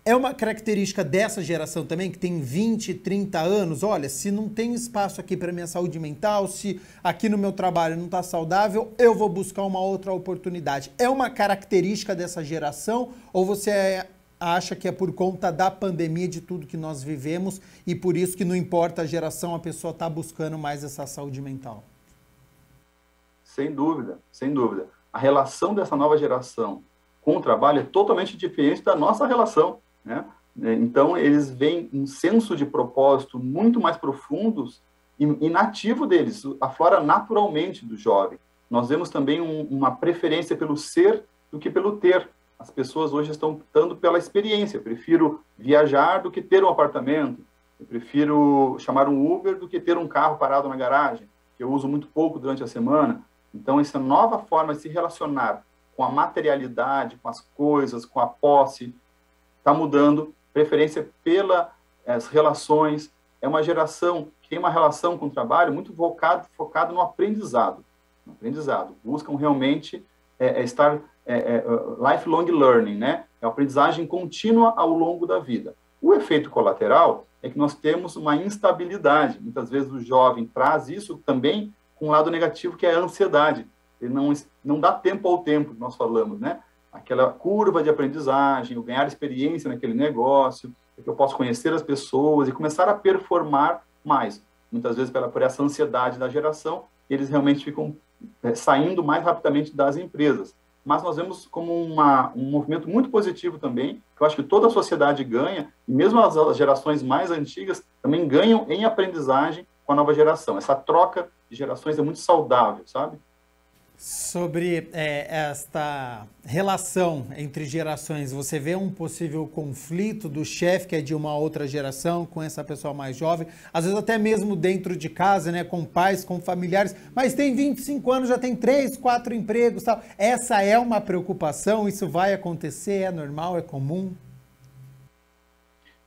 É uma característica dessa geração também, que tem 20, 30 anos, olha, se não tem espaço aqui para minha saúde mental, se aqui no meu trabalho não está saudável, eu vou buscar uma outra oportunidade. É uma característica dessa geração ou você acha que é por conta da pandemia, de tudo que nós vivemos e por isso que não importa a geração, a pessoa está buscando mais essa saúde mental? Sem dúvida, sem dúvida. A relação dessa nova geração com o trabalho é totalmente diferente da nossa relação, né? Então, eles veem um senso de propósito muito mais profundos e nativo deles, aflora naturalmente do jovem. Nós vemos também uma preferência pelo ser do que pelo ter. As pessoas hoje estão optando pela experiência. Eu prefiro viajar do que ter um apartamento. Eu prefiro chamar um Uber do que ter um carro parado na garagem, que eu uso muito pouco durante a semana. Então, essa nova forma de se relacionar com a materialidade, com as coisas, com a posse, está mudando, preferência pelas relações. É uma geração que tem uma relação com o trabalho muito focado no aprendizado. Buscam realmente estar lifelong learning, né? É a aprendizagem contínua ao longo da vida. O efeito colateral é que nós temos uma instabilidade. Muitas vezes o jovem traz isso também com um lado negativo, que é a ansiedade. Ele não dá tempo ao tempo, nós falamos, né? Aquela curva de aprendizagem, o ganhar experiência naquele negócio, que eu posso conhecer as pessoas e começar a performar mais. Muitas vezes, por essa ansiedade da geração, eles realmente ficam saindo mais rapidamente das empresas. Mas nós vemos como um movimento muito positivo também, que eu acho que toda a sociedade ganha, e mesmo as gerações mais antigas também ganham em aprendizagem com a nova geração. Essa troca de gerações é muito saudável, sabe? Sobre esta relação entre gerações, você vê um possível conflito do chefe que é de uma outra geração com essa pessoa mais jovem, às vezes até mesmo dentro de casa, né, com pais, com familiares, mas tem 25 anos, já tem 3, 4 empregos, tal. Essa é uma preocupação? Isso vai acontecer? É normal? É comum?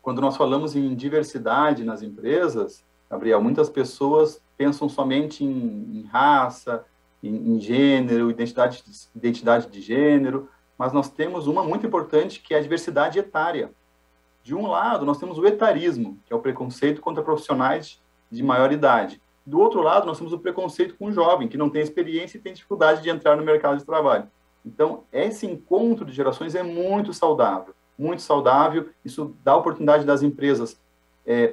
Quando nós falamos em diversidade nas empresas, Gabriel, muitas pessoas pensam somente em raça, em gênero, identidade de gênero, mas nós temos uma muito importante, que é a diversidade etária. De um lado, nós temos o etarismo, que é o preconceito contra profissionais de maior idade. Do outro lado, nós temos o preconceito com o jovem, que não tem experiência e tem dificuldade de entrar no mercado de trabalho. Então, esse encontro de gerações é muito saudável, muito saudável. Isso dá a oportunidade das empresas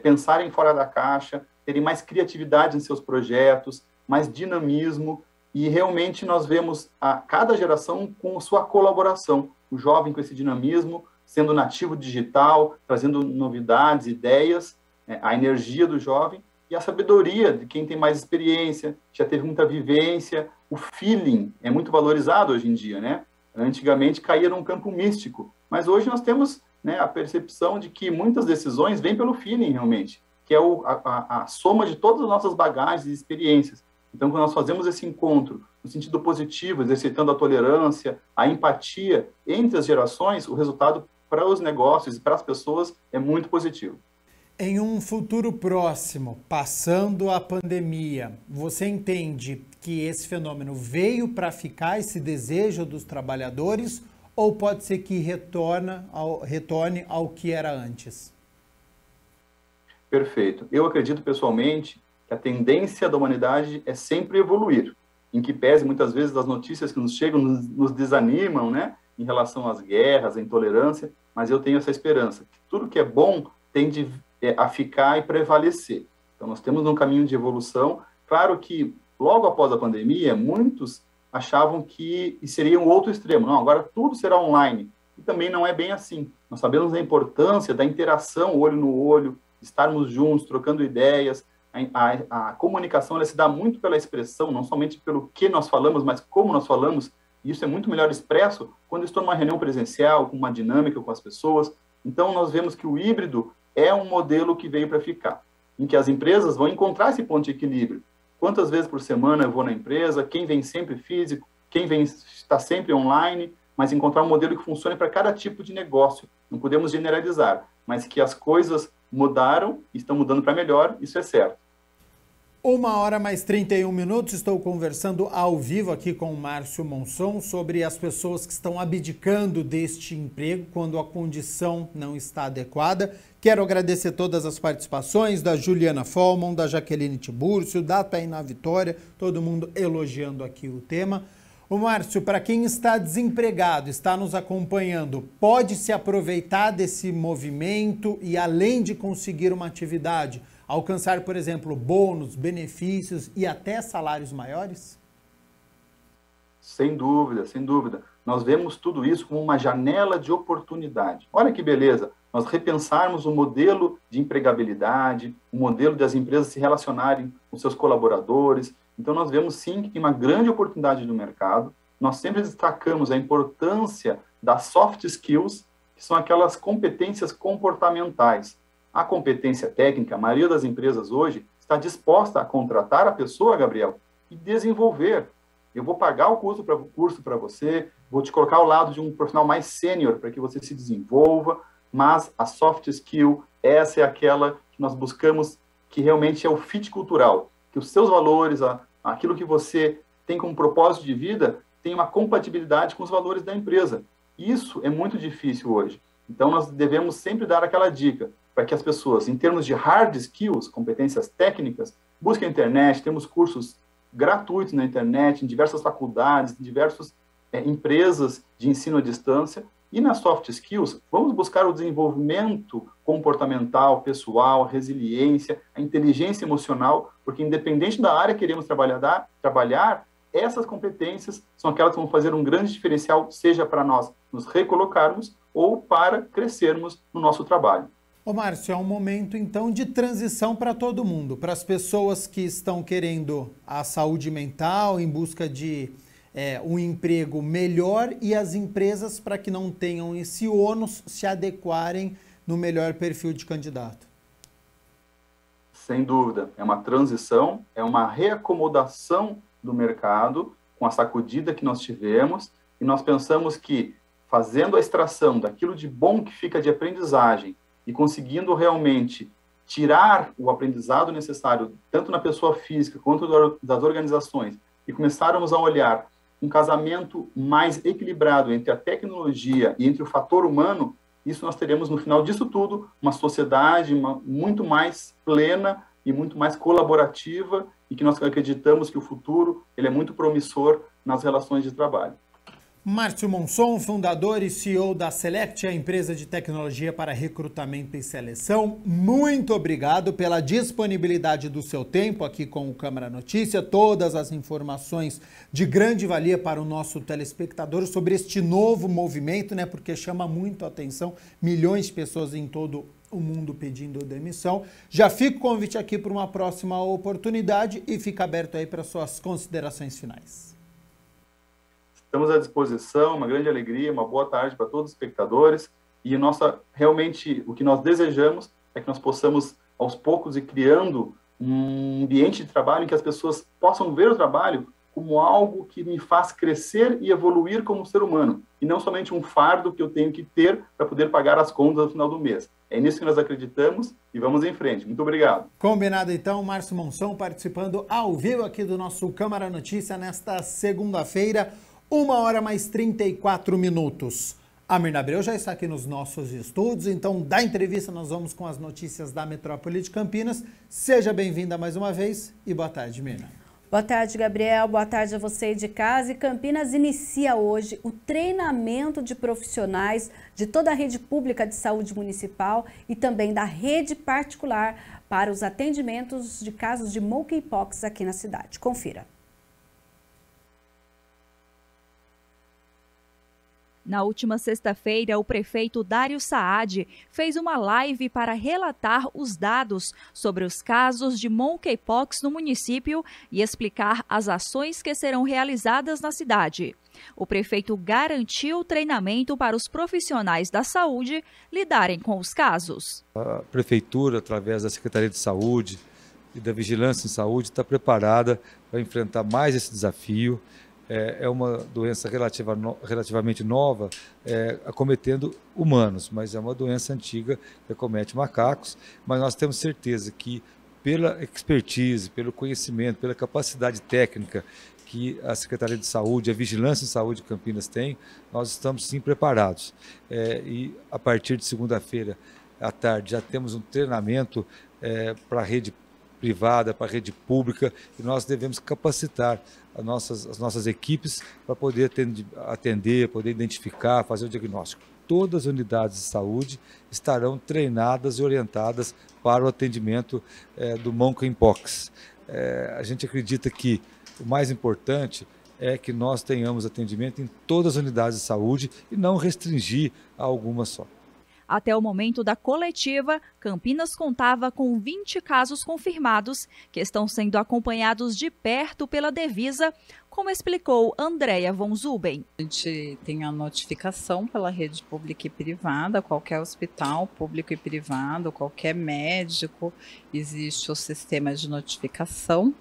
pensarem fora da caixa, terem mais criatividade em seus projetos, mais dinamismo. E realmente nós vemos a cada geração com sua colaboração. O jovem com esse dinamismo, sendo nativo digital, trazendo novidades, ideias, a energia do jovem e a sabedoria de quem tem mais experiência, já teve muita vivência. O feeling é muito valorizado hoje em dia, né? Antigamente caía num campo místico, mas hoje nós temos, né, a percepção de que muitas decisões vêm pelo feeling realmente. que é a soma de todas as nossas bagagens e experiências. Então, quando nós fazemos esse encontro no sentido positivo, exercitando a tolerância, a empatia entre as gerações, o resultado para os negócios e para as pessoas é muito positivo. Em um futuro próximo, passando a pandemia, você entende que esse fenômeno veio para ficar, esse desejo dos trabalhadores, ou pode ser que retorne ao que era antes? Perfeito. Eu acredito pessoalmente que a tendência da humanidade é sempre evoluir, em que pese muitas vezes as notícias que nos chegam nos desanimam, né, em relação às guerras, à intolerância, mas eu tenho essa esperança, que tudo que é bom tende a ficar e prevalecer. Então nós temos um caminho de evolução. Claro que logo após a pandemia, muitos achavam que seria um outro extremo. Não, agora tudo será online. E também não é bem assim. Nós sabemos da importância da interação olho no olho, estarmos juntos, trocando ideias. A comunicação ela se dá muito pela expressão, não somente pelo que nós falamos, mas como nós falamos. E isso é muito melhor expresso quando estou numa reunião presencial, com uma dinâmica com as pessoas. Então, nós vemos que o híbrido é um modelo que veio para ficar, em que as empresas vão encontrar esse ponto de equilíbrio. Quantas vezes por semana eu vou na empresa, quem vem sempre físico, quem vem está sempre online, mas encontrar um modelo que funcione para cada tipo de negócio. Não podemos generalizar, mas que as coisas mudaram, estão mudando para melhor, isso é certo. 1h mais 31, estou conversando ao vivo aqui com o Márcio Monson sobre as pessoas que estão abdicando deste emprego quando a condição não está adequada. Quero agradecer todas as participações da Juliana Folman, da Jaqueline Tiburcio, da Tainá Vitória, todo mundo elogiando aqui o tema. O Márcio, para quem está desempregado, está nos acompanhando, pode se aproveitar desse movimento e, além de conseguir uma atividade, alcançar, por exemplo, bônus, benefícios e até salários maiores? Sem dúvida, sem dúvida. Nós vemos tudo isso como uma janela de oportunidade. Olha que beleza, nós repensarmos o modelo de empregabilidade, o modelo das empresas se relacionarem com seus colaboradores. Então, nós vemos sim que tem uma grande oportunidade no mercado. Nós sempre destacamos a importância das soft skills, que são aquelas competências comportamentais. A competência técnica, a maioria das empresas hoje está disposta a contratar a pessoa, Gabriel, e desenvolver. Eu vou pagar o curso para você, vou te colocar ao lado de um profissional mais sênior para que você se desenvolva, mas a soft skill, essa é aquela que nós buscamos, que realmente é o fit cultural, que os seus valores, aquilo que você tem como propósito de vida, tem uma compatibilidade com os valores da empresa. Isso é muito difícil hoje. Então, nós devemos sempre dar aquela dica para que as pessoas, em termos de hard skills, competências técnicas, busquem a internet, temos cursos gratuitos na internet, em diversas faculdades, em diversas empresas de ensino à distância, e nas soft skills, vamos buscar o desenvolvimento comportamental, pessoal, a resiliência, a inteligência emocional, porque independente da área que queremos trabalhar, essas competências são aquelas que vão fazer um grande diferencial, seja para nós nos recolocarmos ou para crescermos no nosso trabalho. Ô Márcio, é um momento então de transição para todo mundo, para as pessoas que estão querendo a saúde mental, em busca de um emprego melhor, e as empresas para que não tenham esse ônus se adequarem no melhor perfil de candidato. Sem dúvida, é uma transição, é uma reacomodação do mercado com a sacudida que nós tivemos, e nós pensamos que fazendo a extração daquilo de bom que fica de aprendizagem e conseguindo realmente tirar o aprendizado necessário, tanto na pessoa física quanto das organizações, e começarmos a olhar um casamento mais equilibrado entre a tecnologia e entre o fator humano, isso nós teremos, no final disso tudo, uma sociedade muito mais plena e muito mais colaborativa, e que nós acreditamos que o futuro ele é muito promissor nas relações de trabalho. Márcio Monson, fundador e CEO da Select, a empresa de tecnologia para recrutamento e seleção. Muito obrigado pela disponibilidade do seu tempo aqui com o Câmara Notícia, todas as informações de grande valia para o nosso telespectador sobre este novo movimento, né? Porque chama muito a atenção, milhões de pessoas em todo o mundo pedindo demissão. Já fica o convite aqui para uma próxima oportunidade e fica aberto aí para suas considerações finais. Estamos à disposição, uma grande alegria, uma boa tarde para todos os espectadores, e realmente o que nós desejamos é que nós possamos aos poucos, e criando um ambiente de trabalho em que as pessoas possam ver o trabalho como algo que me faz crescer e evoluir como ser humano, e não somente um fardo que eu tenho que ter para poder pagar as contas no final do mês. É nisso que nós acreditamos e vamos em frente. Muito obrigado. Combinado então, Márcio Monção participando ao vivo aqui do nosso Câmara Notícia nesta segunda-feira, 1h mais 34. A Mirna Abreu já está aqui nos nossos estúdios, então da entrevista nós vamos com as notícias da Metrópole de Campinas. Seja bem-vinda mais uma vez e boa tarde, Mirna. Boa tarde, Gabriel. Boa tarde a você de casa. E Campinas inicia hoje o treinamento de profissionais de toda a rede pública de saúde municipal e também da rede particular para os atendimentos de casos de monkeypox aqui na cidade. Confira. Na última sexta-feira, o prefeito Dário Saad fez uma live para relatar os dados sobre os casos de monkeypox no município e explicar as ações que serão realizadas na cidade. O prefeito garantiu treinamento para os profissionais da saúde lidarem com os casos. A prefeitura, através da Secretaria de Saúde e da Vigilância em Saúde, está preparada para enfrentar mais esse desafio. É uma doença relativamente nova, acometendo humanos, mas é uma doença antiga que acomete macacos. Mas nós temos certeza que, pela expertise, pelo conhecimento, pela capacidade técnica que a Secretaria de Saúde, a Vigilância em Saúde de Campinas tem, nós estamos sim preparados. E a partir de segunda-feira à tarde já temos um treinamento para a rede privada, para a rede pública, e nós devemos capacitar as nossas equipes para poder atender, poder identificar, fazer o diagnóstico. Todas as unidades de saúde estarão treinadas e orientadas para o atendimento do monkeypox. A gente acredita que o mais importante é que nós tenhamos atendimento em todas as unidades de saúde e não restringir a alguma só. Até o momento da coletiva, Campinas contava com 20 casos confirmados, que estão sendo acompanhados de perto pela Devisa, como explicou Andréia von Zuben. A gente tem a notificação pela rede pública e privada, qualquer hospital público e privado, qualquer médico, existe o sistema de notificação.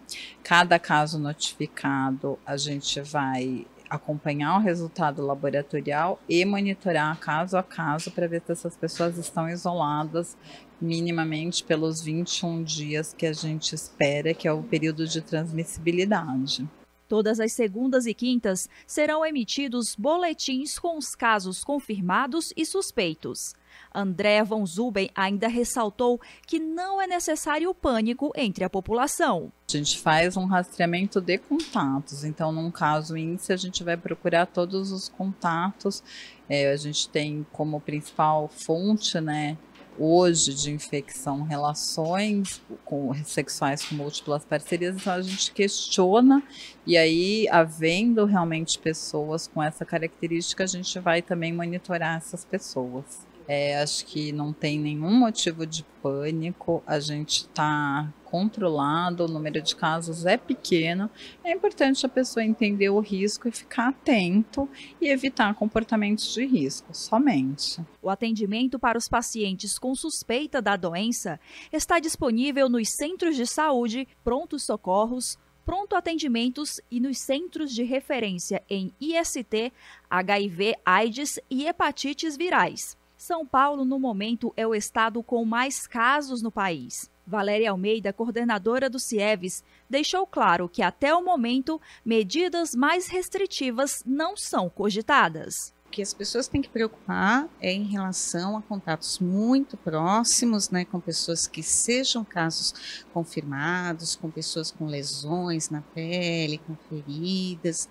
Cada caso notificado, a gente vai acompanhar o resultado laboratorial e monitorar caso a caso para ver se essas pessoas estão isoladas minimamente pelos 21 dias que a gente espera, que é o período de transmissibilidade. Todas as segundas e quintas serão emitidos boletins com os casos confirmados e suspeitos. Andréia von Zuben ainda ressaltou que não é necessário o pânico entre a população. A gente faz um rastreamento de contatos, então num caso índice a gente vai procurar todos os contatos. A gente tem como principal fonte, hoje de infecção relações sexuais com múltiplas parcerias, então a gente questiona e aí, havendo realmente pessoas com essa característica, a gente vai também monitorar essas pessoas. Acho que não tem nenhum motivo de pânico, a gente está controlado, o número de casos é pequeno, é importante a pessoa entender o risco e ficar atento e evitar comportamentos de risco, somente. O atendimento para os pacientes com suspeita da doença está disponível nos centros de saúde, prontos socorros, pronto atendimentos e nos centros de referência em IST, HIV, AIDS e hepatites virais. São Paulo, no momento, é o estado com mais casos no país. Valéria Almeida, coordenadora do CIEVES, deixou claro que, até o momento, medidas mais restritivas não são cogitadas. O que as pessoas têm que preocupar é em relação a contatos muito próximos, com pessoas que sejam casos confirmados, com pessoas com lesões na pele, com feridas,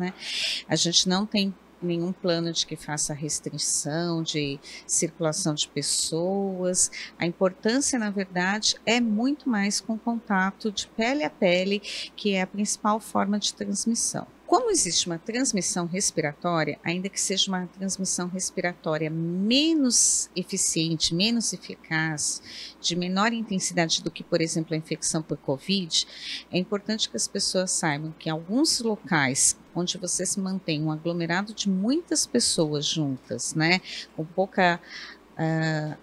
A gente não tem nenhum plano de que faça restrição de circulação de pessoas. A importância, na verdade, é muito mais com contato de pele a pele, que é a principal forma de transmissão. Como existe uma transmissão respiratória, ainda que seja uma transmissão respiratória menos eficiente, menos eficaz, de menor intensidade do que, por exemplo, a infecção por Covid, é importante que as pessoas saibam que alguns locais onde você se mantém um aglomerado de muitas pessoas juntas, com pouca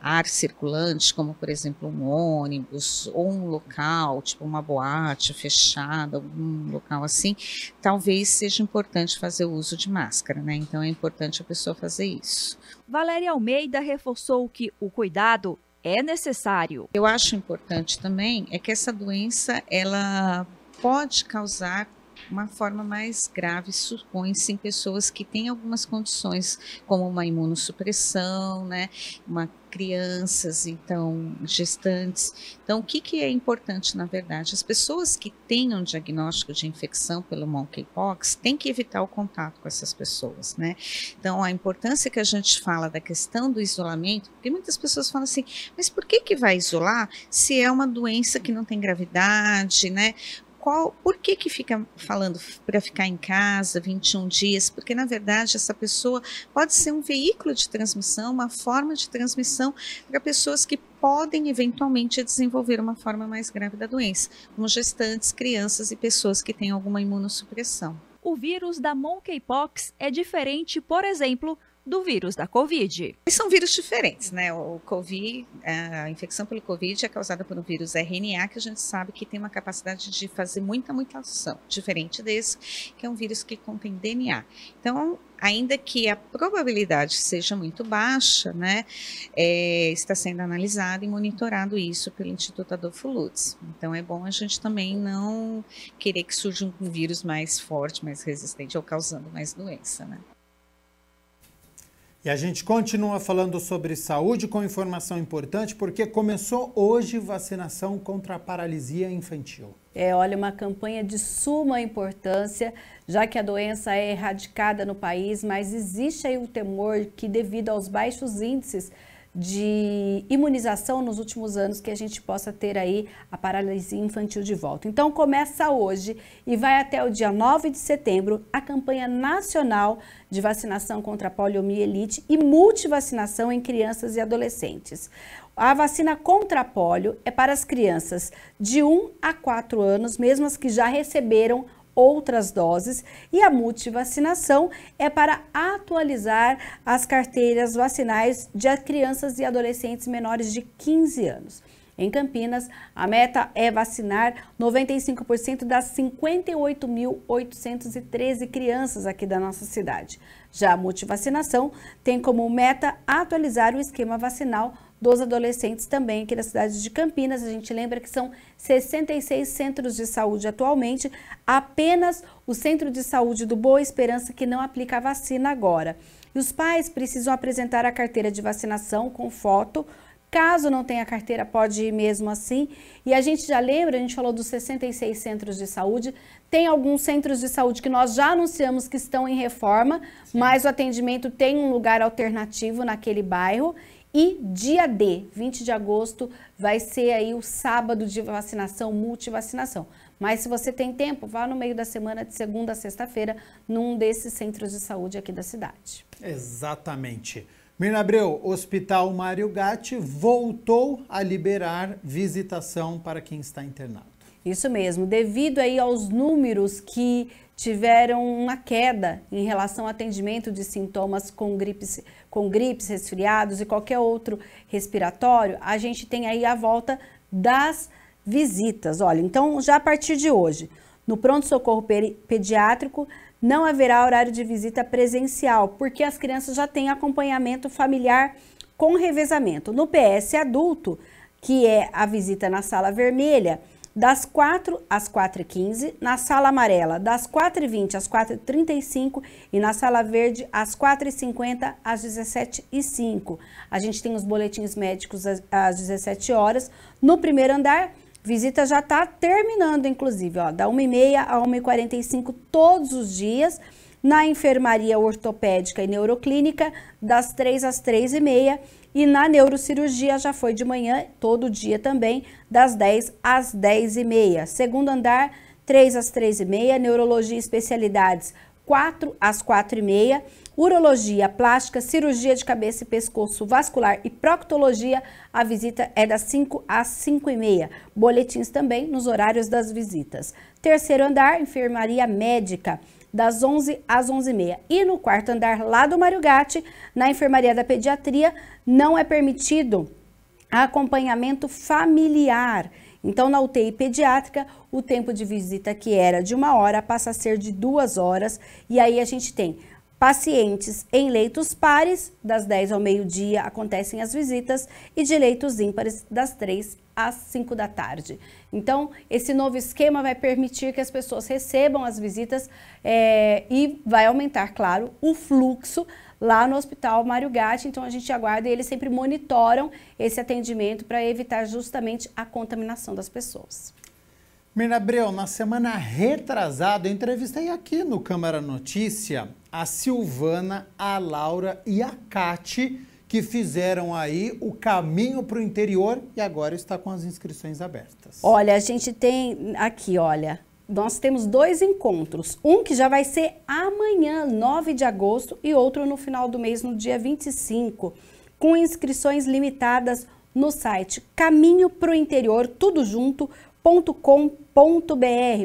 ar circulante, como por exemplo um ônibus ou um local, tipo uma boate fechada, algum local assim, talvez seja importante fazer o uso de máscara, né? Então é importante a pessoa fazer isso. Valéria Almeida reforçou que o cuidado é necessário. Eu acho importante também é que essa doença ela pode causar uma forma mais grave, supõe-se em pessoas que têm algumas condições, como uma imunossupressão, né? Crianças, então, gestantes. Então, o que é importante, na verdade? As pessoas que tenham diagnóstico de infecção pelo monkeypox têm que evitar o contato com essas pessoas, né? Então, a importância que a gente fala da questão do isolamento, porque muitas pessoas falam assim, mas por que vai isolar se é uma doença que não tem gravidade, né? Por que fica falando para ficar em casa 21 dias? Porque, na verdade, essa pessoa pode ser um veículo de transmissão, uma forma de transmissão para pessoas que podem, eventualmente, desenvolver uma forma mais grave da doença, como gestantes, crianças e pessoas que têm alguma imunossupressão. O vírus da monkeypox é diferente, por exemplo, do vírus da Covid. São vírus diferentes, né? O Covid, a infecção pelo Covid é causada por um vírus RNA, que a gente sabe que tem uma capacidade de fazer muita mutação, diferente desse, que é um vírus que contém DNA. Então, ainda que a probabilidade seja muito baixa, né, está sendo analisado e monitorado isso pelo Instituto Adolfo Lutz. Então, é bom a gente também não querer que surja um vírus mais forte, mais resistente ou causando mais doença, né? E a gente continua falando sobre saúde com informação importante, porque começou hoje vacinação contra a paralisia infantil. Olha, uma campanha de suma importância, já que a doença é erradicada no país, mas existe aí o temor que, devido aos baixos índices de imunização nos últimos anos, que a gente possa ter aí a paralisia infantil de volta. Então começa hoje e vai até o dia 9 de setembro a campanha nacional de vacinação contra a poliomielite e multivacinação em crianças e adolescentes. A vacina contra a polio é para as crianças de 1 a 4 anos, mesmo as que já receberam outras doses, e a multivacinação é para atualizar as carteiras vacinais de crianças e adolescentes menores de 15 anos. Em Campinas, a meta é vacinar 95% das 58.813 crianças aqui da nossa cidade. Já a multivacinação tem como meta atualizar o esquema vacinal dos adolescentes também aqui da cidade de Campinas. A gente lembra que são 66 centros de saúde atualmente, apenas o Centro de Saúde do Boa Esperança que não aplica a vacina agora. E os pais precisam apresentar a carteira de vacinação com foto. Caso não tenha carteira, pode ir mesmo assim. E a gente já lembra, a gente falou dos 66 centros de saúde. Tem alguns centros de saúde que nós já anunciamos que estão em reforma, mas o atendimento tem um lugar alternativo naquele bairro. E dia D, 20 de agosto, vai ser aí o sábado de vacinação, multivacinação. Mas se você tem tempo, vá no meio da semana, de segunda a sexta-feira, num desses centros de saúde aqui da cidade. Exatamente. Mirna Abreu, Hospital Mário Gatti voltou a liberar visitação para quem está internado. Isso mesmo, devido aí aos números que tiveram uma queda em relação ao atendimento de sintomas com gripes, resfriados e qualquer outro respiratório, a gente tem aí a volta das visitas. Olha, então já a partir de hoje, no pronto-socorro pediátrico, não haverá horário de visita presencial, porque as crianças já têm acompanhamento familiar com revezamento. No PS adulto, que é a visita na sala vermelha, das 4 às 4h15, na sala amarela, das 4h20 às 4h35 e na sala verde, às 4h50 às 17h05. A gente tem os boletins médicos às 17 horas. No primeiro andar, visita já está terminando, inclusive, ó, da 1h30 a 1h45 todos os dias. Na enfermaria ortopédica e neuroclínica, das 3 às 3h30. E na neurocirurgia já foi de manhã, todo dia também, das 10 às 10h30. Segundo andar, 3 às 3h30. Neurologia e especialidades, 4 às 4h30. Urologia, plástica, cirurgia de cabeça e pescoço, vascular e proctologia, a visita é das 5 às 5h30. Boletins também nos horários das visitas. Terceiro andar, enfermaria médica, das 11 às 11h30. E no quarto andar lá do Mário Gatti, na enfermaria da pediatria, não é permitido acompanhamento familiar. Então, na UTI pediátrica, o tempo de visita que era de 1 hora passa a ser de 2 horas. E aí a gente tem pacientes em leitos pares, das 10 ao meio-dia acontecem as visitas, e de leitos ímpares, das 3 às 5 da tarde. Então, esse novo esquema vai permitir que as pessoas recebam as visitas e vai aumentar, claro, o fluxo lá no Hospital Mário Gatti. Então, a gente aguarda e eles sempre monitoram esse atendimento para evitar justamente a contaminação das pessoas. Mirna Abreu, na semana retrasada, eu entrevistei aqui no Câmara Notícia a Silvana, a Laura e a Cati, que fizeram aí o caminho para o interior e agora está com as inscrições abertas. Olha, a gente tem aqui, olha, nós temos 2 encontros, um que já vai ser amanhã, 9 de agosto, e outro no final do mês, no dia 25, com inscrições limitadas no site caminhoprointerior, tudo junto.com.br.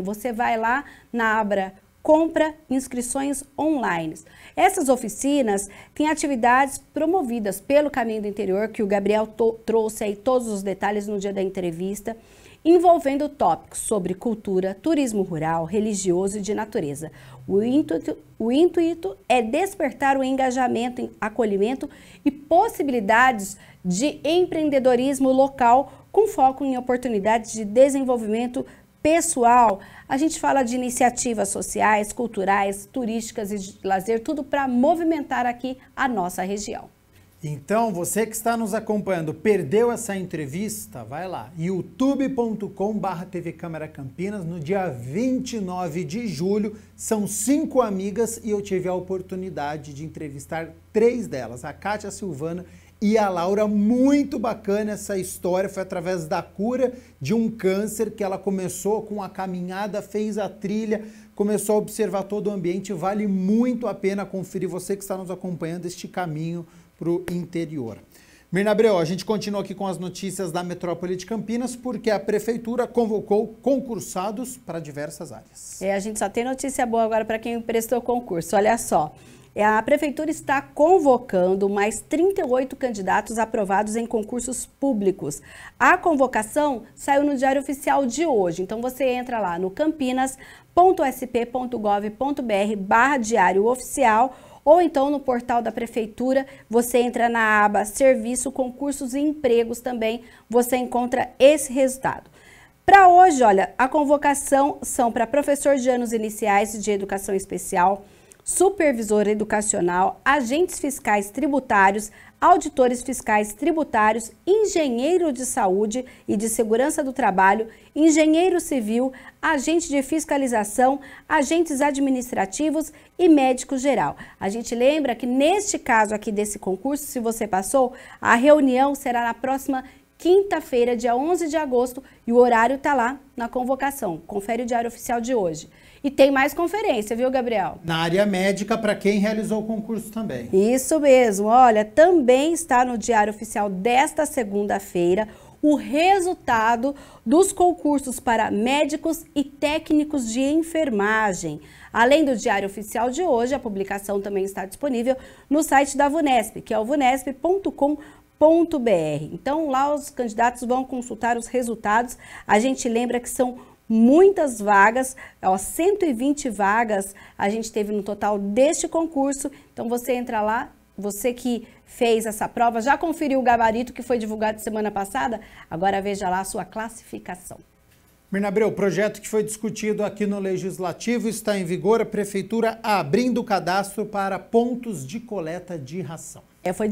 Você vai lá na aba compra inscrições online. Essas oficinas têm atividades promovidas pelo Caminho do Interior, que o Gabriel trouxe aí todos os detalhes no dia da entrevista, envolvendo tópicos sobre cultura, turismo rural, religioso e de natureza. O intuito é despertar o engajamento, acolhimento e possibilidades de empreendedorismo local com foco em oportunidades de desenvolvimento pessoal. A gente fala de iniciativas sociais, culturais, turísticas e de lazer, tudo para movimentar aqui a nossa região. Então, você que está nos acompanhando, perdeu essa entrevista? Vai lá, youtube.com/TV Câmara Campinas, no dia 29 de julho, são 5 amigas e eu tive a oportunidade de entrevistar 3 delas, a Cátia, a Silvana e a Laura. Muito bacana essa história, foi através da cura de um câncer que ela começou com a caminhada, fez a trilha, começou a observar todo o ambiente, vale muito a pena conferir, você que está nos acompanhando, este caminho para o interior. Mirna Abreu, a gente continua aqui com as notícias da metrópole de Campinas, porque a prefeitura convocou concursados para diversas áreas. A gente só tem notícia boa agora para quem prestou concurso, olha só. A prefeitura está convocando mais 38 candidatos aprovados em concursos públicos. A convocação saiu no Diário Oficial de hoje, então você entra lá no campinas.sp.gov.br/Diário Oficial, ou então no portal da prefeitura, você entra na aba Serviço, Concursos e Empregos também, você encontra esse resultado. Para hoje, olha, a convocação são para professor de anos iniciais de educação especial, supervisor educacional, agentes fiscais tributários, auditores fiscais tributários, engenheiro de saúde e de segurança do trabalho, engenheiro civil, agente de fiscalização, agentes administrativos e médico geral. A gente lembra que neste caso aqui desse concurso, se você passou, a reunião será na próxima quinta-feira, dia 11 de agosto, e o horário está lá na convocação. Confere o Diário Oficial de hoje. E tem mais conferência, viu, Gabriel? Na área médica, para quem realizou o concurso também. Isso mesmo. Olha, também está no Diário Oficial desta segunda-feira o resultado dos concursos para médicos e técnicos de enfermagem. Além do Diário Oficial de hoje, a publicação também está disponível no site da VUNESP, que é o vunesp.com.br. Então, lá os candidatos vão consultar os resultados. A gente lembra que são muitas vagas, 120 vagas a gente teve no total deste concurso. Então você entra lá, você que fez essa prova, já conferiu o gabarito que foi divulgado semana passada? Agora veja lá a sua classificação. Mirna Abreu, o projeto que foi discutido aqui no Legislativo está em vigor, a Prefeitura abrindo o cadastro para pontos de coleta de ração. Foi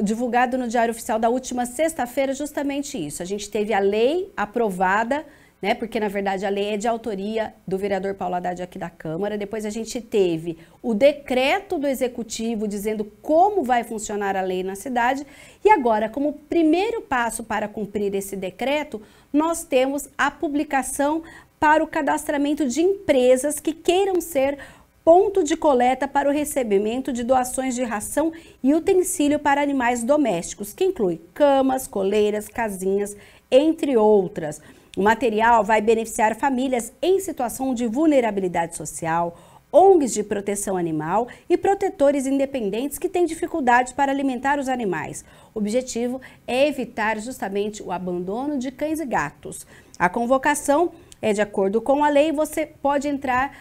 divulgado no Diário Oficial da última sexta-feira justamente isso. A gente teve a lei aprovada, né? Porque, na verdade, a lei é de autoria do vereador Paulo Haddad aqui da Câmara. Depois a gente teve o decreto do Executivo dizendo como vai funcionar a lei na cidade. E agora, como primeiro passo para cumprir esse decreto, nós temos a publicação para o cadastramento de empresas que queiram ser ponto de coleta para o recebimento de doações de ração e utensílio para animais domésticos, que inclui camas, coleiras, casinhas, entre outras. O material vai beneficiar famílias em situação de vulnerabilidade social, ONGs de proteção animal e protetores independentes que têm dificuldade para alimentar os animais. O objetivo é evitar justamente o abandono de cães e gatos. A convocação é de acordo com a lei. Você pode entrar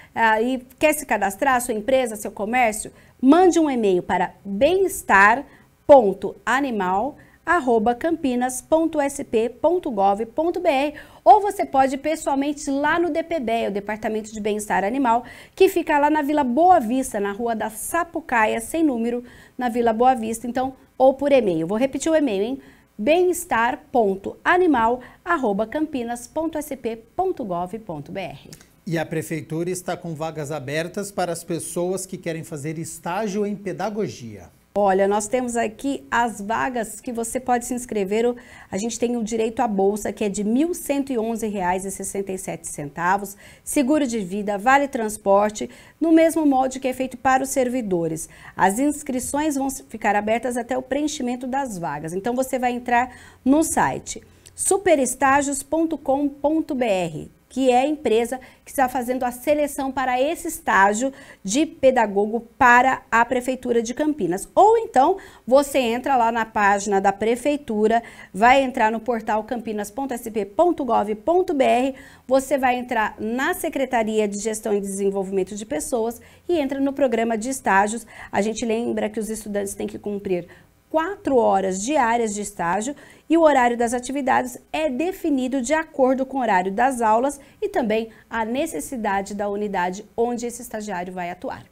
e quer se cadastrar, sua empresa, seu comércio? Mande um e-mail para bem-estar.animal@campinas.sp.gov.br ou você pode ir pessoalmente lá no DPBE, o Departamento de Bem-Estar Animal, que fica lá na Vila Boa Vista, na Rua da Sapucaia, sem número, na Vila Boa Vista, então, ou por e-mail. Vou repetir o e-mail, hein? bem-estar.animal@campinas.sp.gov.br. E a Prefeitura está com vagas abertas para as pessoas que querem fazer estágio em pedagogia. Olha, nós temos aqui as vagas que você pode se inscrever. A gente tem o direito à bolsa, que é de R$ 1.111,67, seguro de vida, vale transporte, no mesmo molde que é feito para os servidores. As inscrições vão ficar abertas até o preenchimento das vagas. Então, você vai entrar no site superestágios.com.br, que é a empresa que está fazendo a seleção para esse estágio de pedagogo para a Prefeitura de Campinas. Ou então, você entra lá na página da Prefeitura, vai entrar no portal campinas.sp.gov.br, você vai entrar na Secretaria de Gestão e Desenvolvimento de Pessoas e entra no programa de estágios. A gente lembra que os estudantes têm que cumprir 4 horas diárias de estágio e o horário das atividades é definido de acordo com o horário das aulas e também a necessidade da unidade onde esse estagiário vai atuar.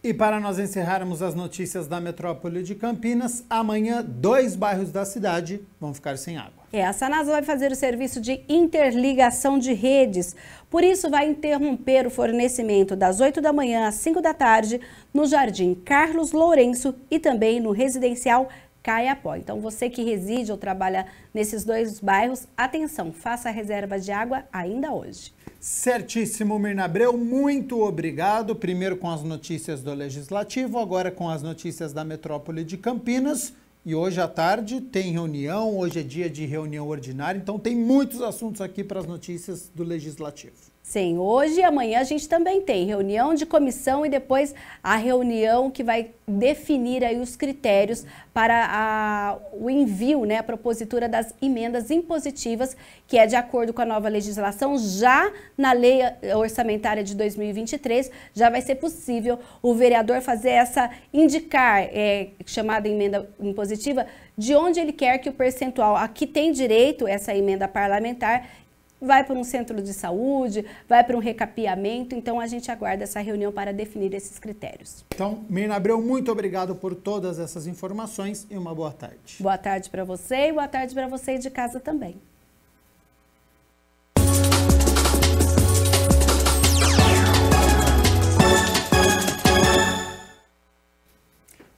E para nós encerrarmos as notícias da metrópole de Campinas, amanhã 2 bairros da cidade vão ficar sem água. A Sanasa vai fazer o serviço de interligação de redes, por isso vai interromper o fornecimento das 8 da manhã às 5 da tarde no Jardim Carlos Lourenço e também no residencial Caiapó. Então você que reside ou trabalha nesses 2 bairros, atenção, faça a reserva de água ainda hoje. Certíssimo, Mirna Abreu, muito obrigado. Primeiro com as notícias do Legislativo, agora com as notícias da metrópole de Campinas. E hoje à tarde tem reunião, hoje é dia de reunião ordinária, então tem muitos assuntos aqui para as notícias do Legislativo. Sim, hoje e amanhã a gente também tem reunião de comissão e depois a reunião que vai definir aí os critérios para o envio, a propositura das emendas impositivas, que é de acordo com a nova legislação. Já na lei orçamentária de 2023, já vai ser possível o vereador fazer indicar, chamada emenda impositiva, de onde ele quer que o percentual, a que tem direito essa emenda parlamentar, vai para um centro de saúde, vai para um recapeamento. Então, a gente aguarda essa reunião para definir esses critérios. Então, Mirna Abreu, muito obrigado por todas essas informações e uma boa tarde. Boa tarde para você e boa tarde para você de casa também.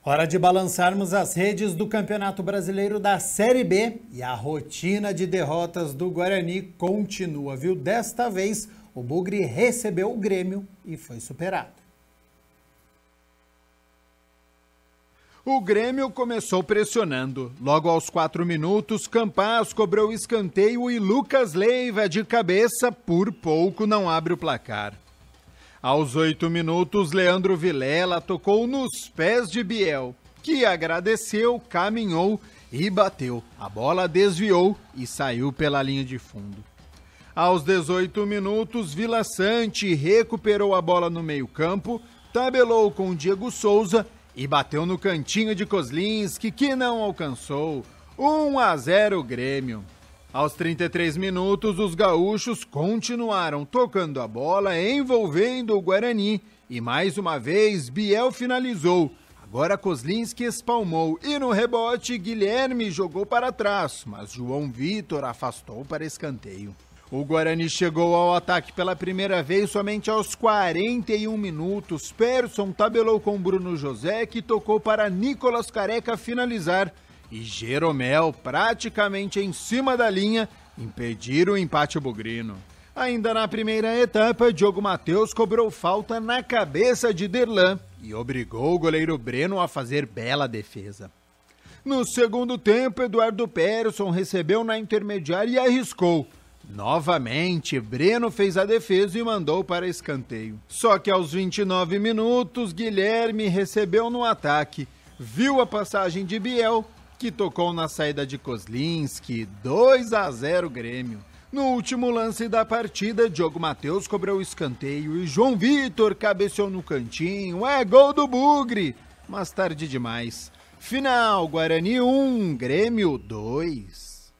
Hora de balançarmos as redes do Campeonato Brasileiro da Série B e a rotina de derrotas do Guarani continua, viu? Desta vez, o Bugre recebeu o Grêmio e foi superado. O Grêmio começou pressionando. Logo aos 4 minutos, Campaz cobrou escanteio e Lucas Leiva de cabeça, por pouco não abre o placar. Aos 8 minutos, Leandro Vilela tocou nos pés de Biel, que agradeceu, caminhou e bateu. A bola desviou e saiu pela linha de fundo. Aos 18 minutos, Vila Sante recuperou a bola no meio-campo, tabelou com Diego Souza e bateu no cantinho de Kozlinski, que não alcançou. 1-0 Grêmio. Aos 33 minutos, os gaúchos continuaram tocando a bola, envolvendo o Guarani. E mais uma vez, Biel finalizou. Agora Kozlinski espalmou e no rebote, Guilherme jogou para trás, mas João Vitor afastou para escanteio. O Guarani chegou ao ataque pela primeira vez somente aos 41 minutos. Persson tabelou com Bruno José, que tocou para Nicolas Careca finalizar. E Jeromel, praticamente em cima da linha, impediram o empate bugrino. Ainda na primeira etapa, Diogo Matheus cobrou falta na cabeça de Derlan e obrigou o goleiro Breno a fazer bela defesa. No segundo tempo, Eduardo Persson recebeu na intermediária e arriscou. Novamente, Breno fez a defesa e mandou para escanteio. Só que aos 29 minutos, Guilherme recebeu no ataque. Viu a passagem de Biel, que tocou na saída de Kozlinski. 2-0 Grêmio. No último lance da partida, Diogo Matheus cobrou o escanteio e João Vitor cabeceou no cantinho. É gol do Bugre, mas tarde demais. Final, Guarani 1, Grêmio 2.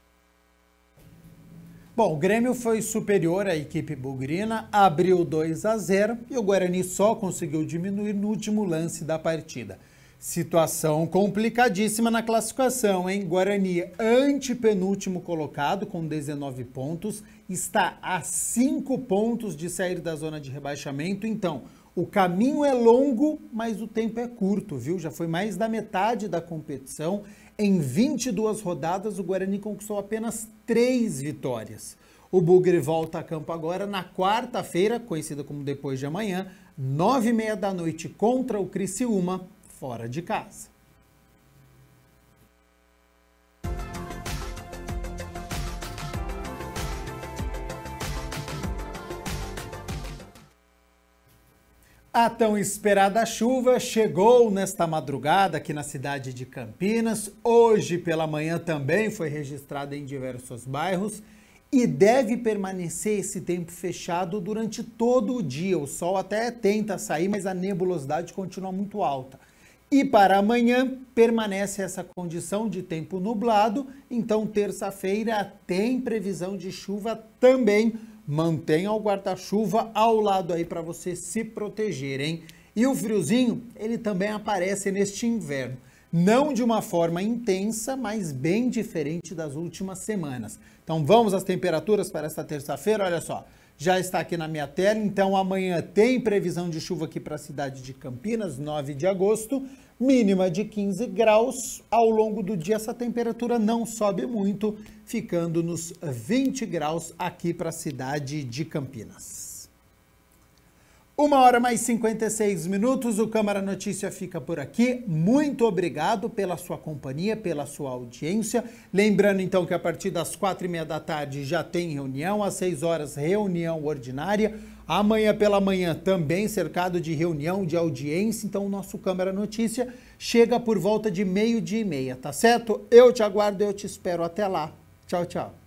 Bom, o Grêmio foi superior à equipe bugrina, abriu 2-0 e o Guarani só conseguiu diminuir no último lance da partida. Situação complicadíssima na classificação, hein? Guarani, antepenúltimo colocado com 19 pontos, está a 5 pontos de sair da zona de rebaixamento. Então, o caminho é longo, mas o tempo é curto, viu? Já foi mais da metade da competição. Em 22 rodadas, o Guarani conquistou apenas 3 vitórias. O Bugre volta a campo agora na quarta-feira, conhecida como depois de amanhã, 9h30 da noite contra o Criciúma, fora de casa. A tão esperada chuva chegou nesta madrugada aqui na cidade de Campinas. Hoje pela manhã também foi registrada em diversos bairros e deve permanecer esse tempo fechado durante todo o dia. O sol até tenta sair, mas a nebulosidade continua muito alta. E para amanhã permanece essa condição de tempo nublado, então terça-feira tem previsão de chuva também. Mantenha o guarda-chuva ao lado aí para você se proteger, hein? E o friozinho, ele também aparece neste inverno. Não de uma forma intensa, mas bem diferente das últimas semanas. Então vamos às temperaturas para esta terça-feira, olha só. Já está aqui na minha tela, então amanhã tem previsão de chuva aqui para a cidade de Campinas, 9 de agosto, mínima de 15 graus. Ao longo do dia essa temperatura não sobe muito, ficando nos 20 graus aqui para a cidade de Campinas. 1h mais 56 minutos, o Câmara Notícia fica por aqui. Muito obrigado pela sua companhia, pela sua audiência. Lembrando então que a partir das 4h30 da tarde já tem reunião, às 6 horas reunião ordinária. Amanhã pela manhã também cercado de reunião, de audiência. Então o nosso Câmara Notícia chega por volta de 12h30, tá certo? Eu te aguardo, eu te espero até lá. Tchau, tchau.